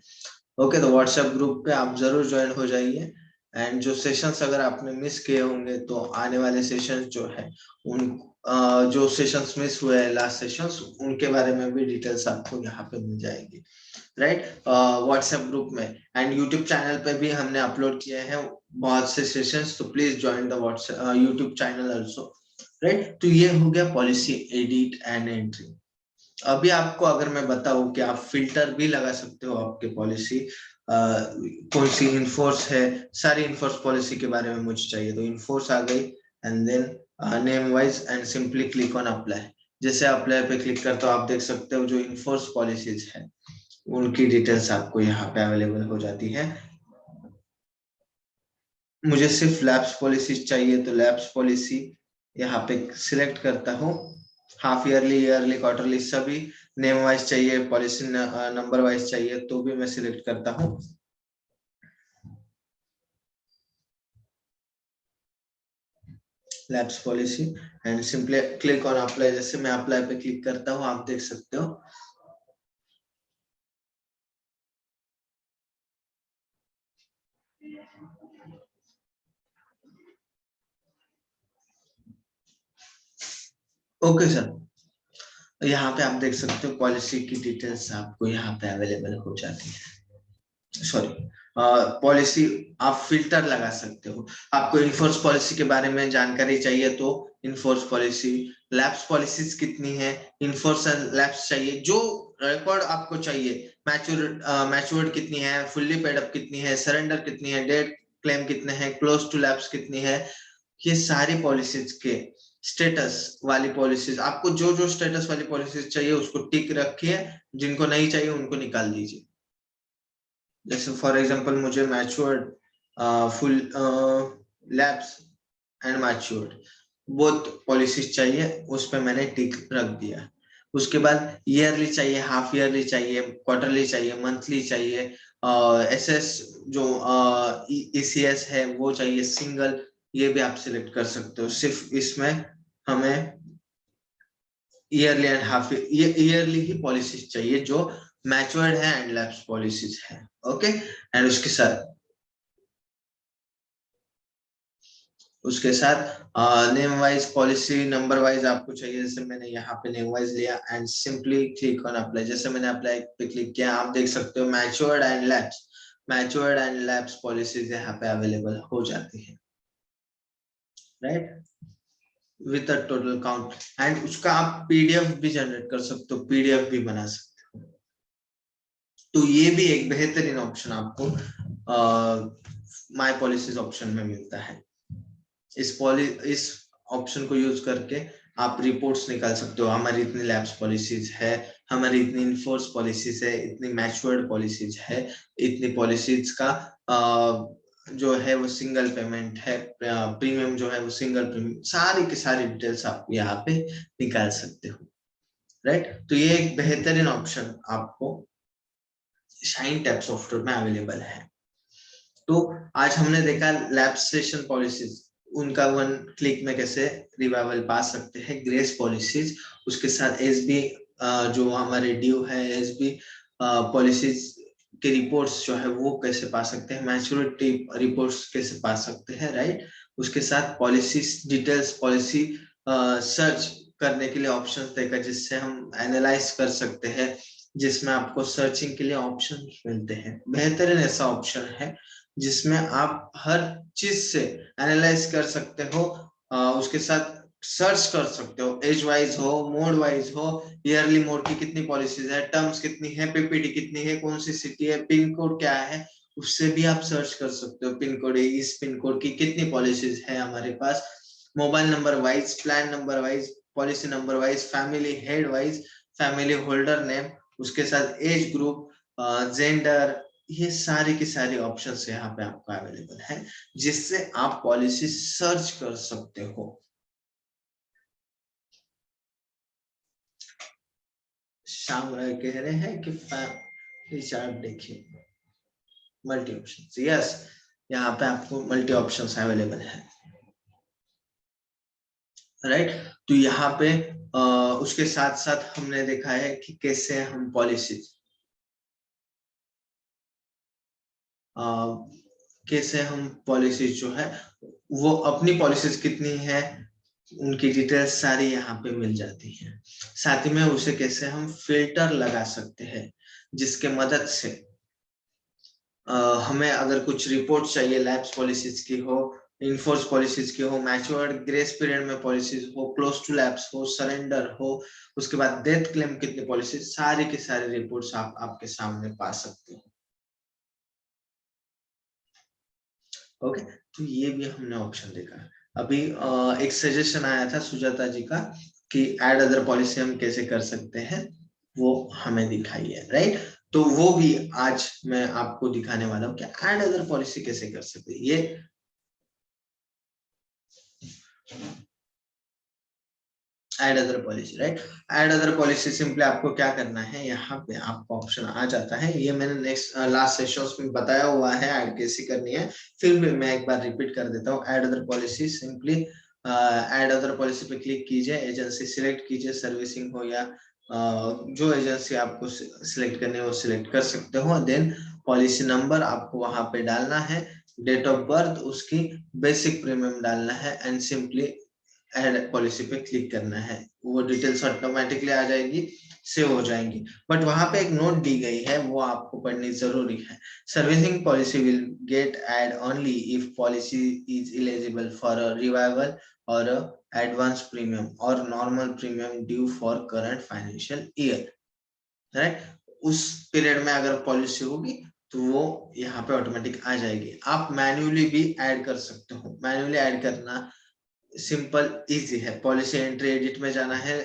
ओके, तो व्हाट्सएप ग्रुप पे आप जरूर ज्वाइन हो जाइए एंड जो सेशंस अगर आपने मिस किए होंगे तो आने वाले सेशंस जो है उन जो सेशंस मिस हुए हैं लास्ट सेशंस, उनके बारे में भी डिटेल्स आपको यहाँ पे मिल जाएगी, राइट? व्हाट्सएप ग्रुप में एंड यूट्यूब चैनल पे भी हमने अपलोड किए हैं बहुत से सेशंस, तो please join the WhatsApp YouTube channel also, right? तो ये हो गया पॉलिसी एडिट एंड एंट्री। अभी आपको अगर मैं बताऊं कि आप फिल्टर भी लगा सकते हो आपके पॉलिसी, कौन सी इनफोर्स है, सारी इनफोर्स पॉलिसी के बारे में मुझे चाहिए, तो इनफोर्स आ गई and then name wise and simply click on apply. जैसे अप्लाई पे क्लिक करते हो आप देख सकते हो जो इनफोर्स पॉलिसीज है उनकी डिटेल्स आपको यहाँ पे अवेलेबल हो जाती है। मुझे सिर्फ लैब्स पॉलिसी चाहिए तो लैब्स पॉलिसी यहाँ पे सिलेक्ट करता हूँ। हाफ ईयरली, ईयरली, क्वार्टरली सभी, नेम वाइज चाहिए, पॉलिसी नंबर वाइज चाहिए तो भी मैं सिलेक्ट करता हूँ। Labs policy and simply click on apply. जैसे मैं अप्लाई पे क्लिक करता हूँ आप देख सकते हो ओके सर, यहाँ पे आप देख सकते हो पॉलिसी की डिटेल्स आपको यहाँ पे अवेलेबल हो जाती है। सॉरी, पॉलिसी आप फिल्टर लगा सकते हो। आपको इनफोर्स पॉलिसी के बारे में जानकारी चाहिए तो इनफोर्स पॉलिसी, लैब्स पॉलिसीज कितनी है, इनफोर्स एंड लैब्स चाहिए, जो रिकॉर्ड आपको चाहिए, मैच्योर्ड कितनी है, फुल्ली पेड अप कितनी है, सरेंडर कितनी है, डेट क्लेम कितने हैं, क्लोज टू लैब्स कितनी है, ये सारी पॉलिसीज के स्टेटस वाली पॉलिसीज, आपको जो जो स्टेटस वाली पॉलिसीज चाहिए उसको टिक रखिए, जिनको नहीं चाहिए उनको निकाल दीजिए। जैसे फॉर एग्जांपल मुझे matured, full labs and matured both policies चाहिए, उस पर मैंने टिक रख दिया। उसके बाद ईयरली चाहिए, हाफ ईयरली चाहिए, क्वार्टरली चाहिए, मंथली चाहिए, एसएस जो ईसीएस है वो चाहिए, सिंगल ये भी आप सिलेक्ट कर सकते हो। सिर्फ इसमें हमें ईयरली एंड हाफ ईयरली की पॉलिसीज चाहिए जो मैच्योर्ड है एंड लैप्स पॉलिसीज है। ओके, एंड उसके साथ name wise policy number wise आपको चाहिए। जैसे मैंने यहाँ पे नेम वाइज लिया and simply click on apply. जैसे मैंने अप्लाई पे क्लिक किया, आप देख सकते हो मैच्योर्ड एंड लैप्स पॉलिसीज यहाँ पे अवेलेबल हो जाती है, right, with a total count. And उसका आप पीडीएफ भी जनरेट कर सकते हो, पीडीएफ भी बना सकते हो। तो ये भी एक बेहतरीन ऑप्शन आपको माय पॉलिसीज ऑप्शन में मिलता है। इस ऑप्शन को यूज करके आप रिपोर्ट्स निकाल सकते हो। हमारी इतनी लैब्स पॉलिसीज है, हमारी इतनी इनफोर्स पॉलिसीज है, इतनी मैच्योर्ड पॉलिसीज है, इतनी पॉलिसीज का जो है वो सिंगल पेमेंट है, प्रीमियम जो है वो सिंगल प्रीमियम, सारी की सारी डिटेल्स आप यहाँ पे निकाल सकते हो, राइट। तो ये एक बेहतरीन ऑप्शन आपको शाइन टैब सॉफ्टवेयर में अवेलेबल है। तो आज हमने देखा लैब्स सेशन पॉलिसीज, उनका वन क्लिक में कैसे रिवाइवल पा सकते हैं, ग्रेस पॉलिसीज, उसके साथ एसबी जो हमारे ड्यू है, एसबी पॉलिसीज के रिपोर्ट्स जो है वो कैसे पा सकते हैं, मैच्योरिटी रिपोर्ट्स कैसे पा सकते हैं, राइट। उसके साथ पॉलिसीज डिटेल्स, पॉलिसी सर्च करने के लिए ऑप्शंस देखा जिससे हम एनालाइज कर सकते हैं, जिसमें आपको सर्चिंग के लिए ऑप्शन मिलते हैं। बेहतरीन ऐसा ऑप्शन है जिसमें आप हर चीज से एनालाइज कर सकते हो, उसके साथ सर्च कर सकते हो, एज वाइज हो, मोड वाइज हो, ईयरली मोड की कितनी पॉलिसीज है, टर्म्स कितनी है, पीपीडी कितनी है, कौन सी सिटी है, पिन कोड क्या है, उससे भी आप सर्च कर सकते हो। पिन कोड, इस पिन कोड की कितनी पॉलिसीज है हमारे पास, mobile number wise, plan number wise, policy number wise, family head wise, family holder name, उसके साथ एज ग्रुप, जेंडर, ये सारी की सारी ऑप्शंस यहाँ पे आपको अवेलेबल है जिससे आप पॉलिसी सर्च कर सकते हो। शाम कह रहे हैं कि चार्ट देखिए, मल्टी ऑप्शन, यस, यहाँ पे आपको मल्टी ऑप्शंस अवेलेबल है, राइट। तो यहाँ पे उसके साथ साथ हमने देखा है कि कैसे हम पॉलिसीज जो है वो अपनी पॉलिसीज कितनी है उनकी डिटेल्स सारी यहाँ पे मिल जाती हैं। साथ ही में उसे कैसे हम फिल्टर लगा सकते हैं जिसके मदद से हमें अगर कुछ रिपोर्ट चाहिए, लैब्स पॉलिसीज की हो, इनफोर्स पॉलिसीज की हो, मैच्योर्ड ग्रेस पीरियड में पॉलिसीज हो, क्लोज टू लैब्स हो, सरेंडर हो, उसके बाद डेथ क्लेम कितनी पॉलिसीज, सारी की सारी रिपोर्ट्स आप आपके सामने पा सकते हो। ओके, तो ये भी हमने ऑप्शन देखा। अभी एक सजेशन आया था सुजाता जी का कि ऐड अदर पॉलिसी हम कैसे कर सकते हैं, वो हमें दिखाई है, राइट। तो वो भी आज मैं आपको दिखाने वाला हूँ कि ऐड अदर पॉलिसी कैसे कर सकते हैं। ये add other policy, right. Add other policy simply आपको क्या करना है, यहाँ पे आपको ऑप्शन आ जाता है। ये मैंने नेक्स्ट लास्ट सेशंस में बताया हुआ है ऐड कैसे करनी है, फिर भी मैं एक बार रिपीट कर देता हूँ। Add other policy, simply add other policy पे क्लिक कीजिए, एजेंसी सिलेक्ट कीजिए, सर्विसिंग हो या जो एजेंसी आपको सिलेक्ट करनी है वो सिलेक्ट कर सकते हो। देन पॉलिसी नंबर आपको वहां पे डालना है, डेट ऑफ बर्थ, उसकी बेसिक प्रीमियम डालना है एंड सिंपली ऐड पॉलिसी पे क्लिक करना है। वो डिटेल्स ऑटोमेटिकली आ जाएगी, सेव हो जाएंगी। बट वहां पे एक नोट दी गई है, वो आपको पढ़नी जरूरी है। Servicing policy will get add only if policy is eligible for a revival और एडवांस प्रीमियम और normal premium due for current financial year, right. उस पीरियड में अगर पॉलिसी होगी तो वो यहाँ पे ऑटोमेटिक आ जाएगी। आप मैन्युअली भी ऐड कर सकते हो। मैन्युअली ऐड करना सिंपल इजी है। पॉलिसी एंट्री एडिट में जाना है,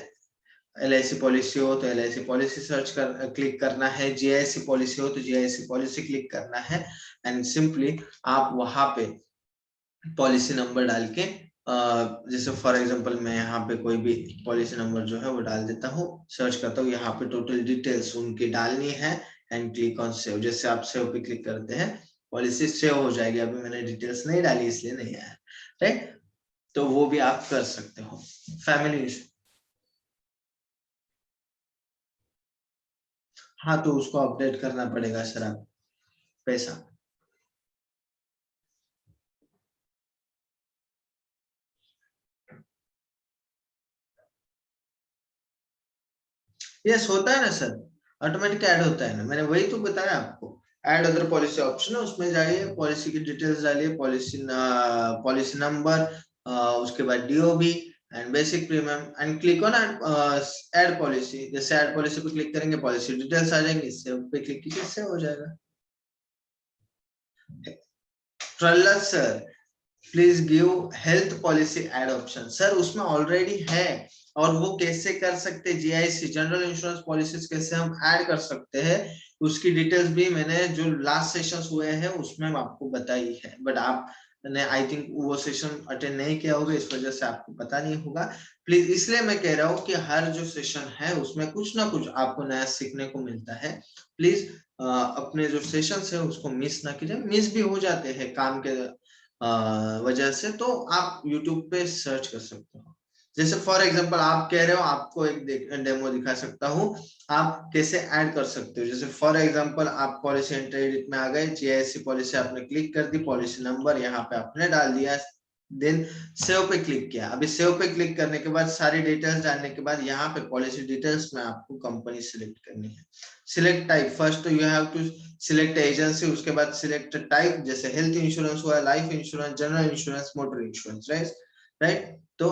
एलआईसी पॉलिसी हो तो एलआईसी पॉलिसी सर्च कर क्लिक करना है, जीआईसी पॉलिसी हो तो जीआईसी पॉलिसी क्लिक करना है एंड सिंपली आप वहां पे पॉलिसी नंबर डाल के जैसे फॉर एग्जांपल मैं यहाँ पे कोई भी पॉलिसी नंबर जो है वो डाल देता हूँ, सर्च करता हूँ, यहाँ पे टोटल डिटेल्स उनकी डालनी है एंड क्लिक ऑन सेव। जैसे आप सेव पे क्लिक करते हैं पॉलिसी सेव हो जाएगी। अभी मैंने डिटेल्स नहीं डाली इसलिए नहीं आया। राइट, तो वो भी आप कर सकते हो। फैमिली इशू, हाँ तो उसको अपडेट करना पड़ेगा सर, आप पैसा। यस होता है ना सर, ऑटोमेटिक ऐड होता है ना, मैंने वही तो बताया आपको। ऐड अदर पॉलिसी ऑप्शन है, उसमें जाइए, पॉलिसी की डिटेल्स डालिए, पॉलिसी नंबर, उसके बाद DOB and basic premium and click on add policy. जैसे ऐड पॉलिसी पे क्लिक करेंगे पॉलिसी डिटेल्स आ जाएंगे, इससे पे क्लिक कीजिए, इससे हो जाएगा। Prahlad sir please give health policy add option. Sir उसमें ऑलरेडी है, और वो कैसे कर सकते हैं, जीआईसी जनरल इंश्योरेंस पॉलिसीज कैसे हम ऐड कर सकते हैं, उसकी डिटेल्स भी मैंने जो लास्ट सेशंस हुए हैं उसमें आपको बताई है, बट आपने आई थिंक वो सेशन अटेंड नहीं किया होगा, इस वजह से आपको पता नहीं होगा। प्लीज इसलिए मैं कह रहा हूँ कि हर जो सेशन है उसमें कुछ ना कुछ आपको नया सीखने को मिलता है। प्लीज अपने जो सेशंस है उसको मिस ना कीजिए, मिस भी हो जाते हैं काम के वजह से, तो आप YouTube पे सर्च कर सकते हो। जैसे फॉर एग्जांपल आप कह रहे हो, आपको एक डेमो दिखा सकता हूँ, आप कैसे ऐड कर सकते हो। जैसे फॉर एग्जांपल आप पॉलिसी एंट्री एडिट में आ गए, जीआईसी पॉलिसी आपने क्लिक कर दी, पॉलिसी नंबर यहाँ पे आपने डाल दिया, देन सेव पे क्लिक किया। अभी सेव पे क्लिक करने के बाद सारी डिटेल्स डालने के बाद यहाँ पे पॉलिसी डिटेल्स में आपको कंपनी सिलेक्ट करनी है। Select type, first you have to select agency, उसके बाद सिलेक्ट टाइप, जैसे हेल्थ इंश्योरेंस हुआ, life insurance, general insurance, motor insurance, right. तो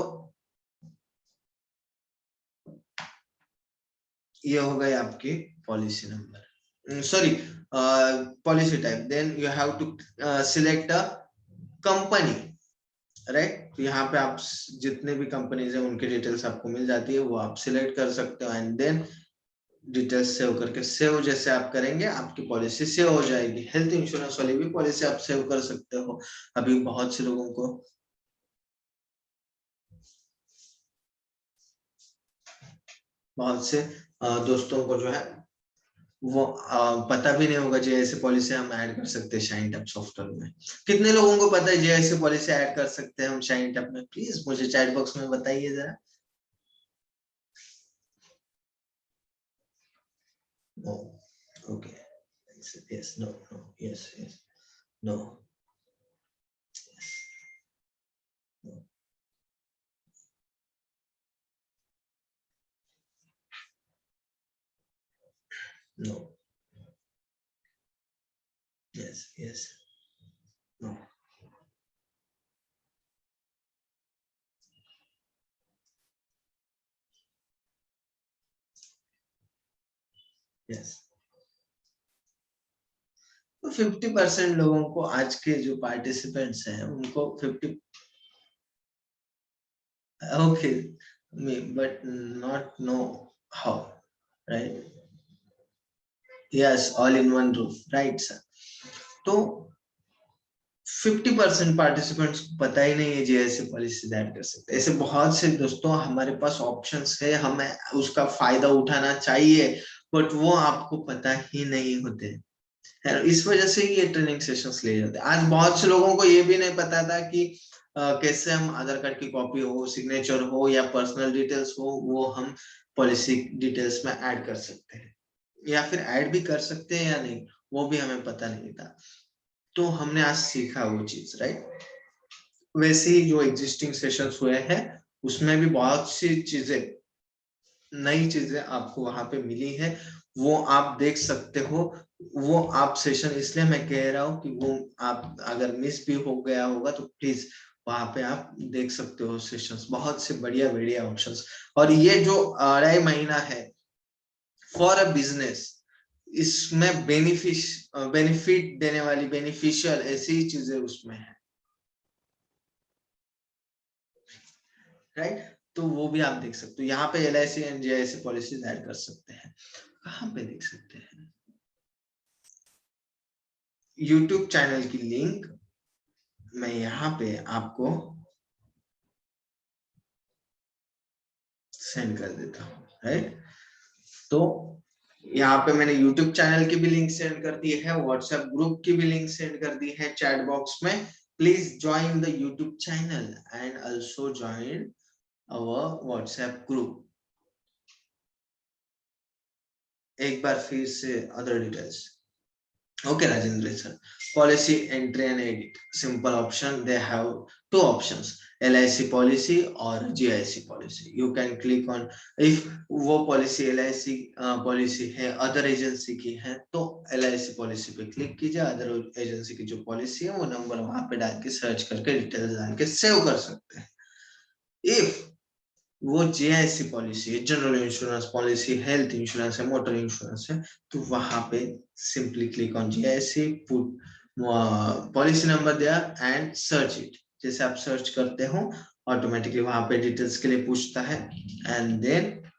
ये हो गई आपकी policy number, sorry policy type. Then you have to select a company, right. तो यहाँ पे आप जितने भी कंपनीज है उनकी डिटेल्स आपको मिल जाती है, वो आप सिलेक्ट कर सकते हो, एंड देन डिटेल्स सेव करके, सेव जैसे आप करेंगे आपकी पॉलिसी सेव हो जाएगी। हेल्थ इंश्योरेंस वाली भी पॉलिसी आप सेव कर सकते हो। अभी बहुत से लोगों को, बहुत से दोस्तों को जो है वो पता भी नहीं होगा जीआईसी पॉलिसी हम ऐड कर सकते हैं शाइन टैप सॉफ्टवेयर में। कितने लोगों को पता है जीआईसी पॉलिसी ऐड कर सकते हैं हम शाइन टैप में? प्लीज मुझे चैट बॉक्स में बताइए जरा। No, okay, yes, no no, yes yes, no, no, yes yes, no, yes. तो 50% लोगों को, आज के जो पार्टिसिपेंट्स हैं उनको 50, okay, but not know how, right, yes, all in one roof, right sir. तो 50% पार्टिसिपेंट्स को पता ही नहीं है जीएससी पॉलिसी ऐड कर सकते। ऐसे बहुत से दोस्तों हमारे पास ऑप्शंस है, हमें उसका फायदा उठाना चाहिए, बट वो आपको पता ही नहीं होते है। इस वजह से ये ट्रेनिंग सेशंस ले जाते हैं। आज बहुत से लोगों को ये भी नहीं पता था कि कैसे हम आधार कार्ड की कॉपी हो, सिग्नेचर हो या पर्सनल डिटेल्स हो, वो हम पॉलिसी डिटेल्स में ऐड कर सकते हैं, या फिर ऐड भी कर सकते हैं या नहीं, वो भी हमें पता नहीं था। तो हमने आज सीखा वो चीज, राइट। वैसे ही जो एग्जिस्टिंग सेशंस हुए हैं उसमें भी बहुत सी चीजें, नई चीजें आपको वहां पे मिली है, वो आप देख सकते हो। वो आप सेशन, इसलिए मैं कह रहा हूँ कि वो आप अगर मिस भी हो गया होगा तो प्लीज वहां पे आप देख सकते हो सेशंस, बहुत से बढ़िया बढ़िया ऑप्शंस। और ये जो 2.5 महीना है फॉर अ बिजनेस, इसमें बेनिफिट देने वाली, बेनिफिशियल ऐसी ही चीजें उसमें है, राइट। तो वो भी आप देख सकते हो, यहाँ पे LIC and JIC policies add कर सकते हैं। कहाँ पे देख सकते हैं? YouTube चैनल की लिंक मैं यहाँ पे आपको सेंड कर देता हूँ, राइट। तो यहाँ पे मैंने YouTube चैनल की भी लिंक सेंड कर दी है, व्हाट्सएप ग्रुप की भी लिंक सेंड कर दी है चैट बॉक्स में। Please join the YouTube channel and also join our WhatsApp group. एक बार फिर से other details. Okay, Rajendra sir. Policy entry and edit. Simple option. They have two options: LIC policy or GIC policy. You can click on if वो policy LIC policy है other agency की है तो LIC policy पे click कीजिए. other agency की जो policy है वो number वहाँ पे डाल के search करके details डाल के save कर सकते हैं. If वो जीआईसी पॉलिसी है, general insurance policy, health insurance है, मोटर इंश्योरेंस है, तो वहां पे simply click on GIC, put policy number there and search it. जैसे आप सर्च करते हो ऑटोमेटिकली वहां पे डिटेल्स के लिए पूछता है and then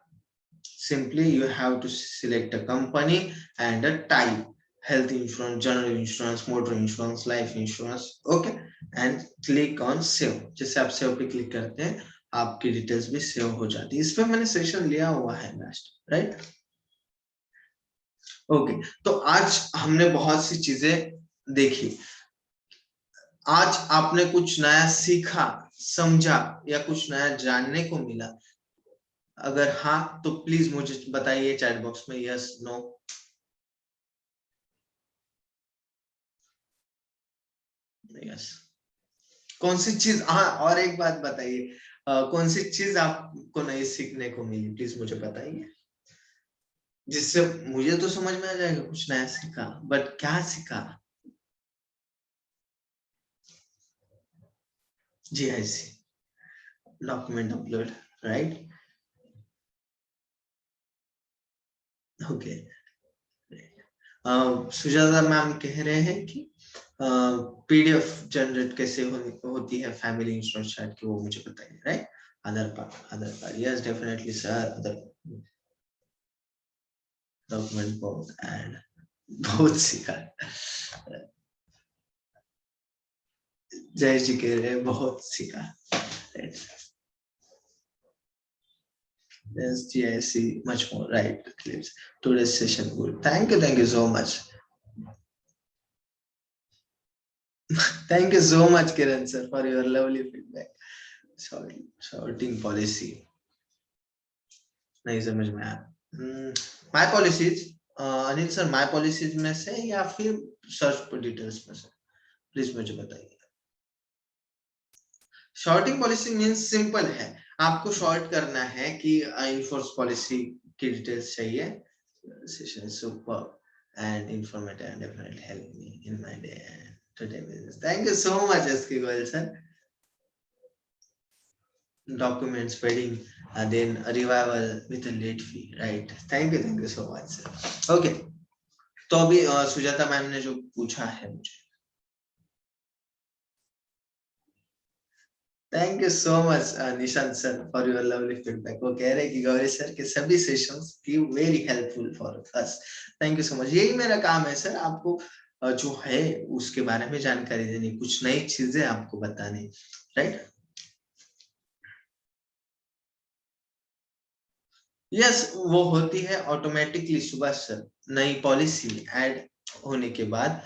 simply you have to select a company and a type, health insurance, general insurance, motor insurance, life insurance, okay, and click on save. जैसे आप save पे क्लिक करते हैं आपकी डिटेल्स भी सेव हो जाती है. इस पे मैंने सेशन लिया हुआ है लास्ट, राइट? ओके, तो आज हमने बहुत सी चीजें देखी. आज आपने कुछ नया सीखा, समझा या कुछ नया जानने को मिला? अगर हाँ तो प्लीज मुझे बताइए चैट बॉक्स में यस नो. यस. कौन सी चीज, हाँ और एक बात बताइए, कौन सी चीज आपको नई सीखने को मिली? प्लीज मुझे बताइए जिससे मुझे तो समझ में आ जाएगा कुछ नया सीखा, बट क्या सीखा? GIC document upload, right? Okay. Sujata ma'am कह रहे हैं कि PDF जनरेट कैसे होती है फैमिली इंश्योरेंस चार्ट की, वो मुझे बताइए, right? Aadhaar card, yes definitely sir. Other document बहुत एंड बहुत सीखा. जय जी कह रहे हैं बहुत सीखा. Yes, GIC much more, right? Clips. Today's session good. Thank you so much. Thank you so much, Kiran sir, for your lovely feedback. Sorting policy. नहीं समझ में आया. My policies, Anil sir, my policies में से या फिर सर्च पर details में से, प्लीज मुझे बताइए. शॉर्टिंग पॉलिसी मीन्स सिंपल है, आपको शॉर्ट करना है कि इनफोर्स पॉलिसी की डिटेल्स चाहिए. Session super and informative and definitely help me in my day today business. Thank you so much, SK Goel sir. Documents pending, then a revival with a late fee, right? Thank you so much sir. Okay, तो अभी Sujata ma'am ने जो पूछा है मुझे, thank you so much Nishant sir for your lovely feedback. वो कह रहे हैं कि गौरी सर के सभी सेशंस की very helpful for us. Thank you so much. यही मेरा काम है सर, आपको जो है उसके बारे में जानकारी देनी, कुछ नई चीजें आपको बतानी, राइट? यस, वो होती है ऑटोमेटिकली सुबह सर. नई पॉलिसी ऐड होने के बाद,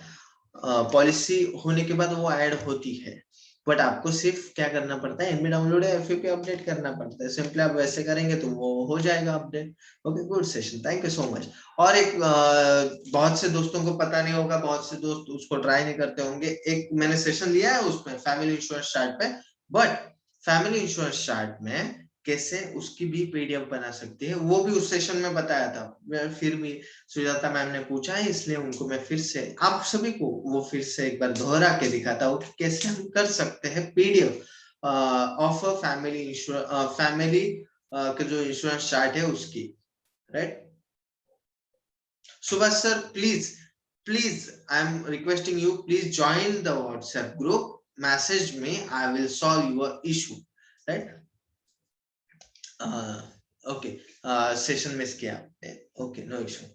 पॉलिसी होने के बाद वो ऐड होती है, बट आपको सिर्फ क्या करना पड़ता है, एनबी डाउनलोड या एफएपी अपडेट करना पड़ता है. सिंपली आप वैसे करेंगे तो वो हो जाएगा update. Okay, good session, thank you so much. और एक बहुत से दोस्तों को पता नहीं होगा, बहुत से दोस्त उसको ट्राई नहीं करते होंगे. एक मैंने सेशन लिया है उसमें फैमिली इंश्योरेंस चार्ट पे, बट फैमिली इंश्योरेंस चार्ट में कैसे उसकी भी पीडीएफ बना सकती है वो भी उस सेशन में बताया था. फिर भी सुजाता मैम ने पूछा है इसलिए उनको मैं फिर से आप सभी को वो फिर से एक बार दोहरा के दिखाता हूँ कि कैसे हम कर सकते हैं PDF of a family insurance, family के जो इंश्योरेंस चार्ट है उसकी, right? Subhash sir please I am requesting you, please join the WhatsApp group, message me, I will solve your issue, right? Okay, session miss किया आपने. Okay, no issue.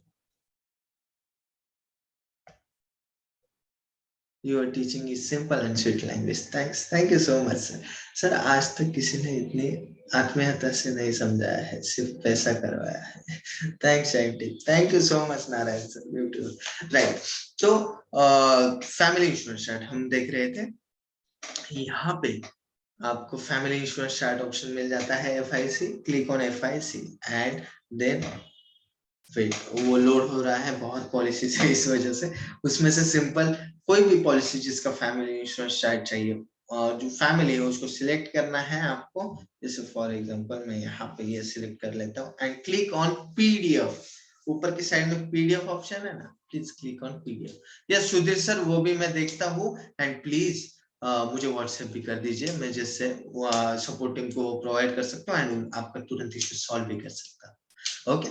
Your teaching is simple and sweet language. Thank you so much sir. Sir आज तक किसी ने इतनी आत्मीयता से नहीं समझाया है, सिर्फ पैसा करवाया है. Thanks aunty, thank you so much Narayan sir, beautiful, right? तो फैमिली इंश्योरेंस चार्ट हम देख रहे थे. यहाँ पे आपको फैमिली इंश्योरेंस चार्ट ऑप्शन मिल जाता है FIC, click on FIC and then wait, वो लोड हो रहा है, बहुत पॉलिसी है इस वजह से। उसमें से सिंपल कोई भी पॉलिसी जिसका फैमिली इंश्योरेंस चार्ट चाहिए और जो फैमिली है उसको सिलेक्ट करना है आपको। जैसे फॉर एग्जांपल मैं यहाँ पे ये सिलेक्ट कर लेता हूँ एंड क्लिक ऑन PDF। ऊपर की साइड में PDF ऑप्शन है ना, please click on PDF। Yes Sudhir sir, वो भी मैं देखता हूँ एंड प्लीज मुझे व्हाट्सएप भी कर दीजिए, मैं जिससे सपोर्टिंग को प्रोवाइड कर सकता हूँ एंड आपका तुरंत इश्यू सॉल्व भी कर सकता हूँ। ओके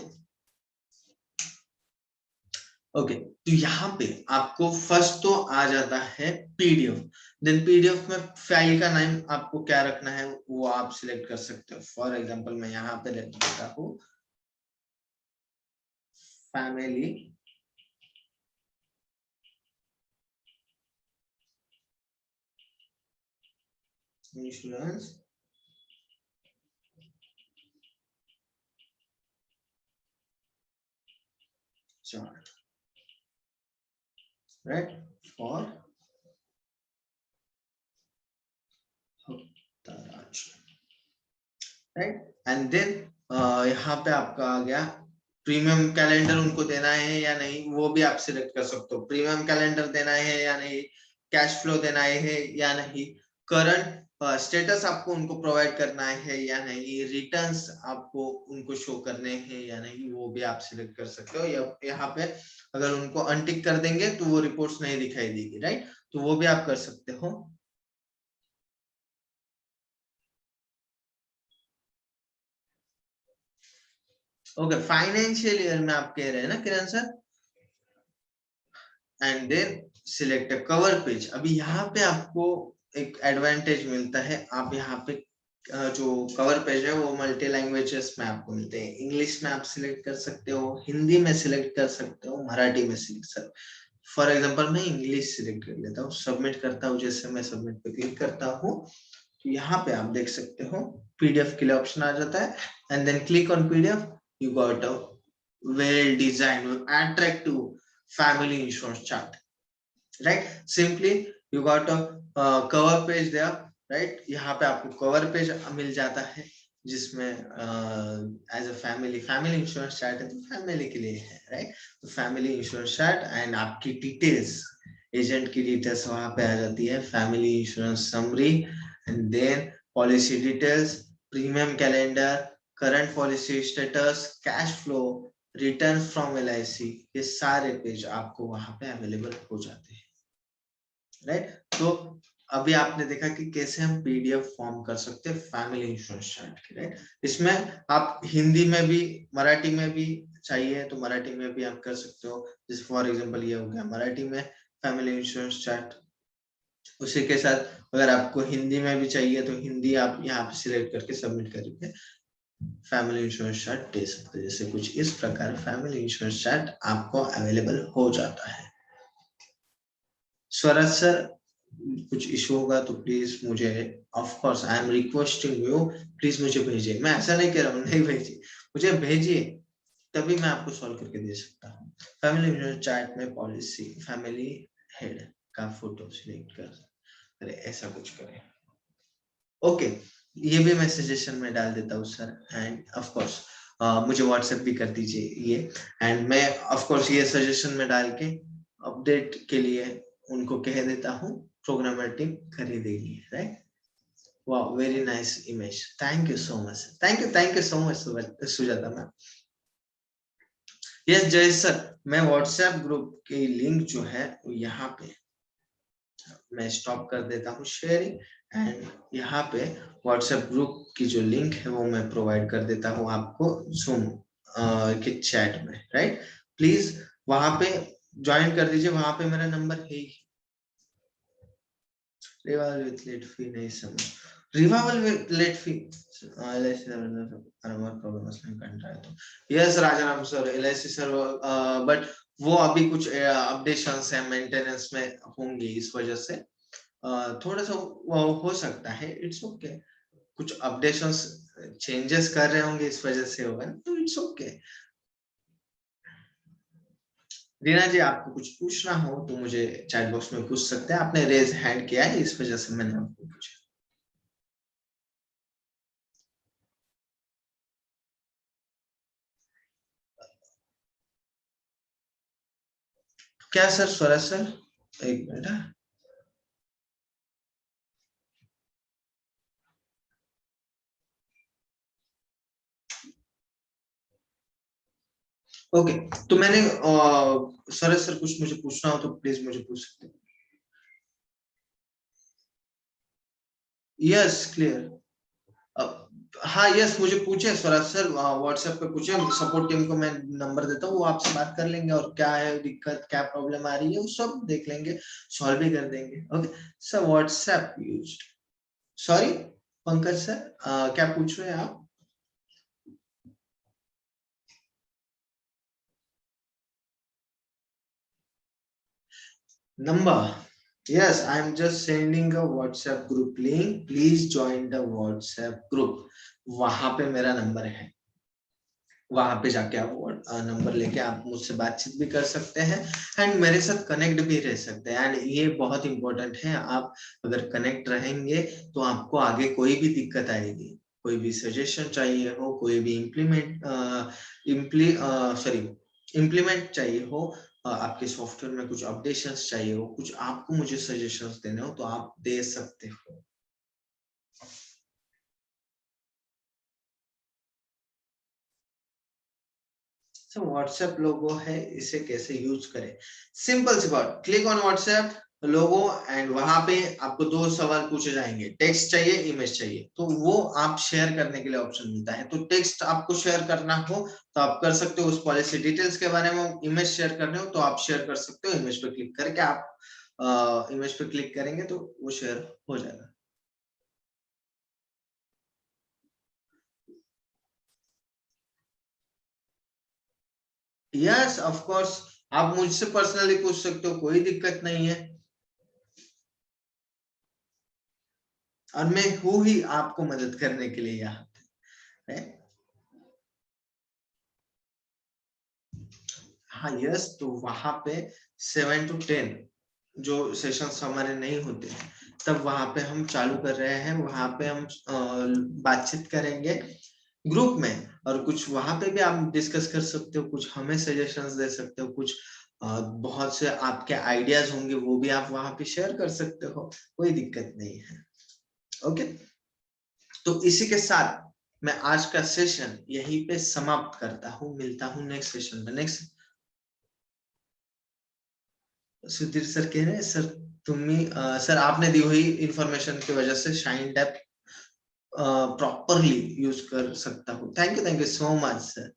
ओके तो यहाँ पे आपको फर्स्ट तो आ जाता है PDF। देन PDF में फाइल का नाम आपको क्या रखना है वो आप सिलेक्ट कर सकते हो। फॉर एग्जांपल मैं यहाँ पे लिख देता हूँ family insurance chart, right, for right and then यहाँ पे आपका आ गया प्रीमियम कैलेंडर उनको देना है या नहीं, वो भी आप सिलेक्ट कर सकते हो। प्रीमियम कैलेंडर देना है या नहीं, कैश फ्लो देना है या नहीं, करंट स्टेटस आपको उनको प्रोवाइड करना है या नहीं, रिटर्न्स आपको उनको शो करने हैं या नहीं, वो भी आप सिलेक्ट कर सकते हो। यहाँ पे अगर उनको अनटिक कर देंगे तो वो रिपोर्ट्स नहीं दिखाई देगी, राइट, तो वो भी आप कर सकते हो। ओके फाइनेंशियल ईयर में आप कह रहे हैं ना Kiran sir, and then select cover page. अभी यहाँ पे आपको एक एडवांटेज मिलता है, आप यहाँ पे जो कवर पेज है वो मल्टी लैंग्वेजेस में आपको मिलते हैं। इंग्लिश में आप सिलेक्ट कर सकते हो, हिंदी में सिलेक्ट कर सकते हो, मराठी में सिलेक्ट कर। फॉर एग्जांपल मैं इंग्लिश सिलेक्ट कर लेता हूँ, सबमिट करता हूँ। जैसे मैं सबमिट पे क्लिक करता हूँ तो यहाँ पे आप देख सकते हो PDF के लिए ऑप्शन आ जाता है and then click on PDF। You got a well designed attractive family insurance chart, right? Simply you got a cover page there, right? यहाँ पे आपको कवर पेज मिल जाता है जिसमें as a family insurance chart है तो फैमिली के लिए है, राइट? तो फैमिली इंश्योरेंस चार्ट एंड आपकी डिटेल्स, एजेंट की डिटेल्स वहां पे आ जाती है, family insurance summary and then policy details, premium calendar, current policy status, cash flow, return from LIC, ये सारे पेज आपको वहां पे अवेलेबल हो जाते हैं, राइट? तो अभी आपने देखा कि कैसे हम PDF फॉर्म कर सकते हैं फैमिली इंश्योरेंस चार्ट की, राइट? इसमें आप हिंदी में भी मराठी में भी चाहिए तो मराठी में भी आप कर सकते हो। जैसे फॉर एग्जांपल ये हो गया मराठी में फैमिली इंश्योरेंस चार्ट। उसी के साथ अगर आपको हिंदी में भी चाहिए तो हिंदी आप यहाँ पे सिलेक्ट करके सबमिट करके फैमिली इंश्योरेंस चार्ट दे सकते हैं। जैसे कुछ इस प्रकार फैमिली इंश्योरेंस चार्ट आपको अवेलेबल हो जाता है। स्वराज सर कुछ इशू होगा तो प्लीज मुझे, of course I am requesting you, please मुझे भेजिए। मैं ऐसा नहीं कह रहा हूँ नहीं भेजिए, मुझे भेजिए तभी मैं आपको सॉल्व करके दे सकता हूँ। फैमिली इंश्योरेंस चार्ट में पॉलिसी फैमिली हेड का फोटो सिलेक्ट कर ऐसा कुछ करें। ओके ये भी मैं सजेशन में डाल देता हूँ सर एंड ऑफ कोर्स मुझे व्हाट्सएप भी कर दीजिए ये, एंड मैं ऑफ कोर्स ये सजेशन में डाल के अपडेट के लिए उनको कह देता हूँ, प्रोग्रामर टीम कर ही देगी, right? Wow very nice image, thank you so much, thank you so much Sujata ma'am. Yes जय सर, मैं व्हाट्सएप ग्रुप की लिंक जो है यहाँ पे मैं स्टॉप कर देता हूँ शेयरिंग एंड यहाँ पे व्हाट्सएप ग्रुप की जो लिंक है वो मैं प्रोवाइड कर देता हूँ आपको जूम के चैट में, राइट? प्लीज वहां पे ज्वाइन कर दीजिए, वहां पे मेरा नंबर है ही। रिवाइवल विथ लेट फी नहीं समझ, revival with late fee yes Rajaram sir LIC sir, but वो अभी कुछ अपडेशंस है मेंटेनेंस में होंगे, इस वजह से थोड़ा सा हो सकता है, इट्स ओके। कुछ अपडेशंस चेंजेस कर रहे होंगे इस वजह से होगा तो इट्स ओके। रीना जी, आपको कुछ पूछना हो तो मुझे चैट बॉक्स में पूछ सकते हैं। आपने रेज हैंड किया है, इस वजह से मैंने आपको पूछा। क्या सर, स्वराज सर, एक मिनट। ओके, तो मैंने स्वराज सर कुछ मुझे पूछना हो तो प्लीज मुझे पूछ सकते हैं। Yes, clear. हाँ यस, मुझे पूछे स्वराज सर, व्हाट्सएप पे पूछे, सपोर्ट टीम को मैं नंबर देता हूँ, वो आपसे बात कर लेंगे और क्या है दिक्कत, क्या प्रॉब्लम आ रही है, वो सब देख लेंगे, सॉल्व भी कर देंगे। Okay sir, WhatsApp use, sorry Pankaj sir, क्या पूछ रहे हैं आप? Number. Yes, I'm just sending a WhatsApp group link. Please join the WhatsApp group. वहां पे मेरा नंबर है, वहां पे जाके आप नंबर लेके आप मुझसे बातचीत भी कर सकते हैं एंड मेरे साथ कनेक्ट भी रह सकते हैं। एंड ये बहुत इंपॉर्टेंट है, आप अगर कनेक्ट रहेंगे तो आपको आगे कोई भी दिक्कत आएगी, कोई भी सजेशन चाहिए हो, कोई भी इम्प्लीमेंट चाहिए हो, आपके सॉफ्टवेयर में कुछ अपडेशंस चाहिए हो, कुछ आपको मुझे सजेशंस देने हो, तो आप दे सकते हो। व्हाट्सएप लोगो है, इसे कैसे यूज करें? सिंपल सी बात, click on WhatsApp logo and वहां पे आपको दो सवाल पूछे जाएंगे, टेक्स्ट चाहिए, इमेज चाहिए, तो वो आप शेयर करने के लिए ऑप्शन मिलता है। तो टेक्स्ट आपको शेयर करना हो तो आप कर सकते हो, उस पॉलिसी डिटेल्स के बारे में। इमेज शेयर करने हो तो आप शेयर कर सकते हो, इमेज पे क्लिक करके आप इमेज पे क्लिक करेंगे तो वो शेयर हो जाएगा। यस ऑफ कोर्स, आप मुझसे पर्सनली पूछ सकते हो, कोई दिक्कत नहीं है, और मैं हूं ही आपको मदद करने के लिए यहाँ पे। हाँ यस, तो वहां पे 7 to 10 जो सेशंस हमारे नहीं होते तब वहां पे हम चालू कर रहे हैं, वहां पे हम बातचीत करेंगे ग्रुप में, और कुछ वहां पे भी आप डिस्कस कर सकते हो, कुछ हमें सजेशंस दे सकते हो, कुछ बहुत से आपके आइडियाज होंगे वो भी आप वहां पे शेयर कर सकते हो, कोई दिक्कत नहीं है। ओके, तो इसी के साथ मैं आज का सेशन यहीं पे समाप्त करता हूँ, मिलता हूँ नेक्स्ट सेशन में। नेक्स्ट सुधीर सर कह रहे हैं सर, तुम्ही सर आपने दी हुई इंफॉर्मेशन की वजह से शाइन टैब प्रॉपरली यूज कर सकता हूँ। Thank you so much sir.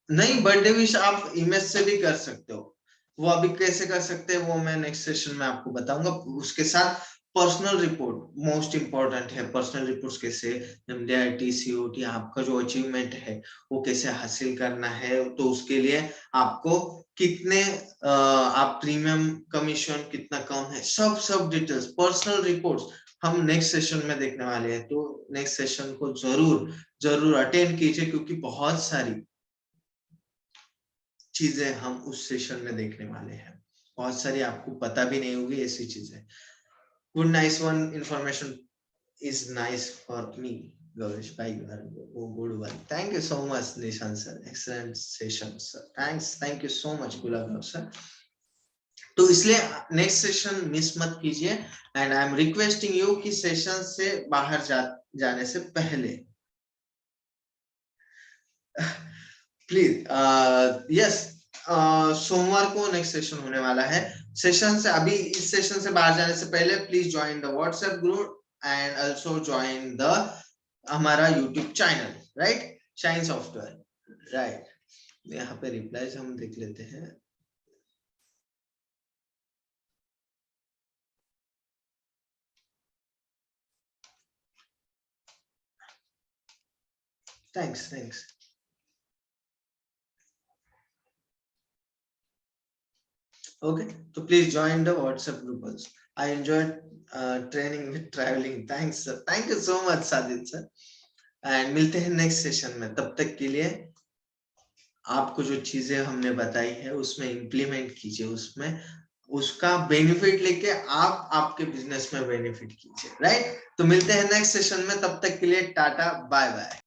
नहीं, बर्थडे विश आप इमेज से भी कर सकते हो, वो अभी कैसे कर सकते हैं वो मैं नेक्स्ट सेशन में आपको बताऊंगा। उसके साथ पर्सनल रिपोर्ट मोस्ट इंपॉर्टेंट है, पर्सनल रिपोर्ट्स कैसे एमडीआईटी सीओटी आपका जो अचीवमेंट है वो कैसे हासिल करना है, तो उसके लिए आपको कितने आप प्रीमियम कमीशन कितना कम है, सब सब डिटेल्स पर्सनल रिपोर्ट्स हम नेक्स्ट सेशन में देखने वाले हैं। तो नेक्स्ट सेशन को जरूर जरूर अटेंड कीजिए, क्योंकि बहुत सारी चीजें हम उस सेशन में देखने वाले हैं, बहुत सारी आपको पता भी नहीं होगी ऐसी चीजें। Good nice one information is nice for me, Gaurish भाई, वो good one. Thank you so much Nishant sir, excellent session sir, thank you so much Gulab sir. तो इसलिए नेक्स्ट सेशन मिस मत कीजिए, and I am requesting you कि session से बाहर जाने से पहले प्लीज यस, सोमवार को नेक्स्ट सेशन होने वाला है। सेशन से अभी इस सेशन से बाहर जाने से पहले please join the WhatsApp group and also join the हमारा YouTube channel, right, Shine Software, right. यहाँ पे रिप्लाईज हम देख लेते हैं। Thanks. Okay, so please join the WhatsApp group also. I enjoyed training with traveling. Thanks, sir. Thank you so much, Sajid sir. And मिलते हैं next session में, तब तक के लिए आपको जो चीजें हमने बताई है उसमें इम्प्लीमेंट कीजिए, उसमें उसका बेनिफिट लेके आप आपके बिजनेस में बेनिफिट कीजिए, राइट। तो मिलते हैं नेक्स्ट सेशन में, तब तक के लिए टाटा बाय बाय।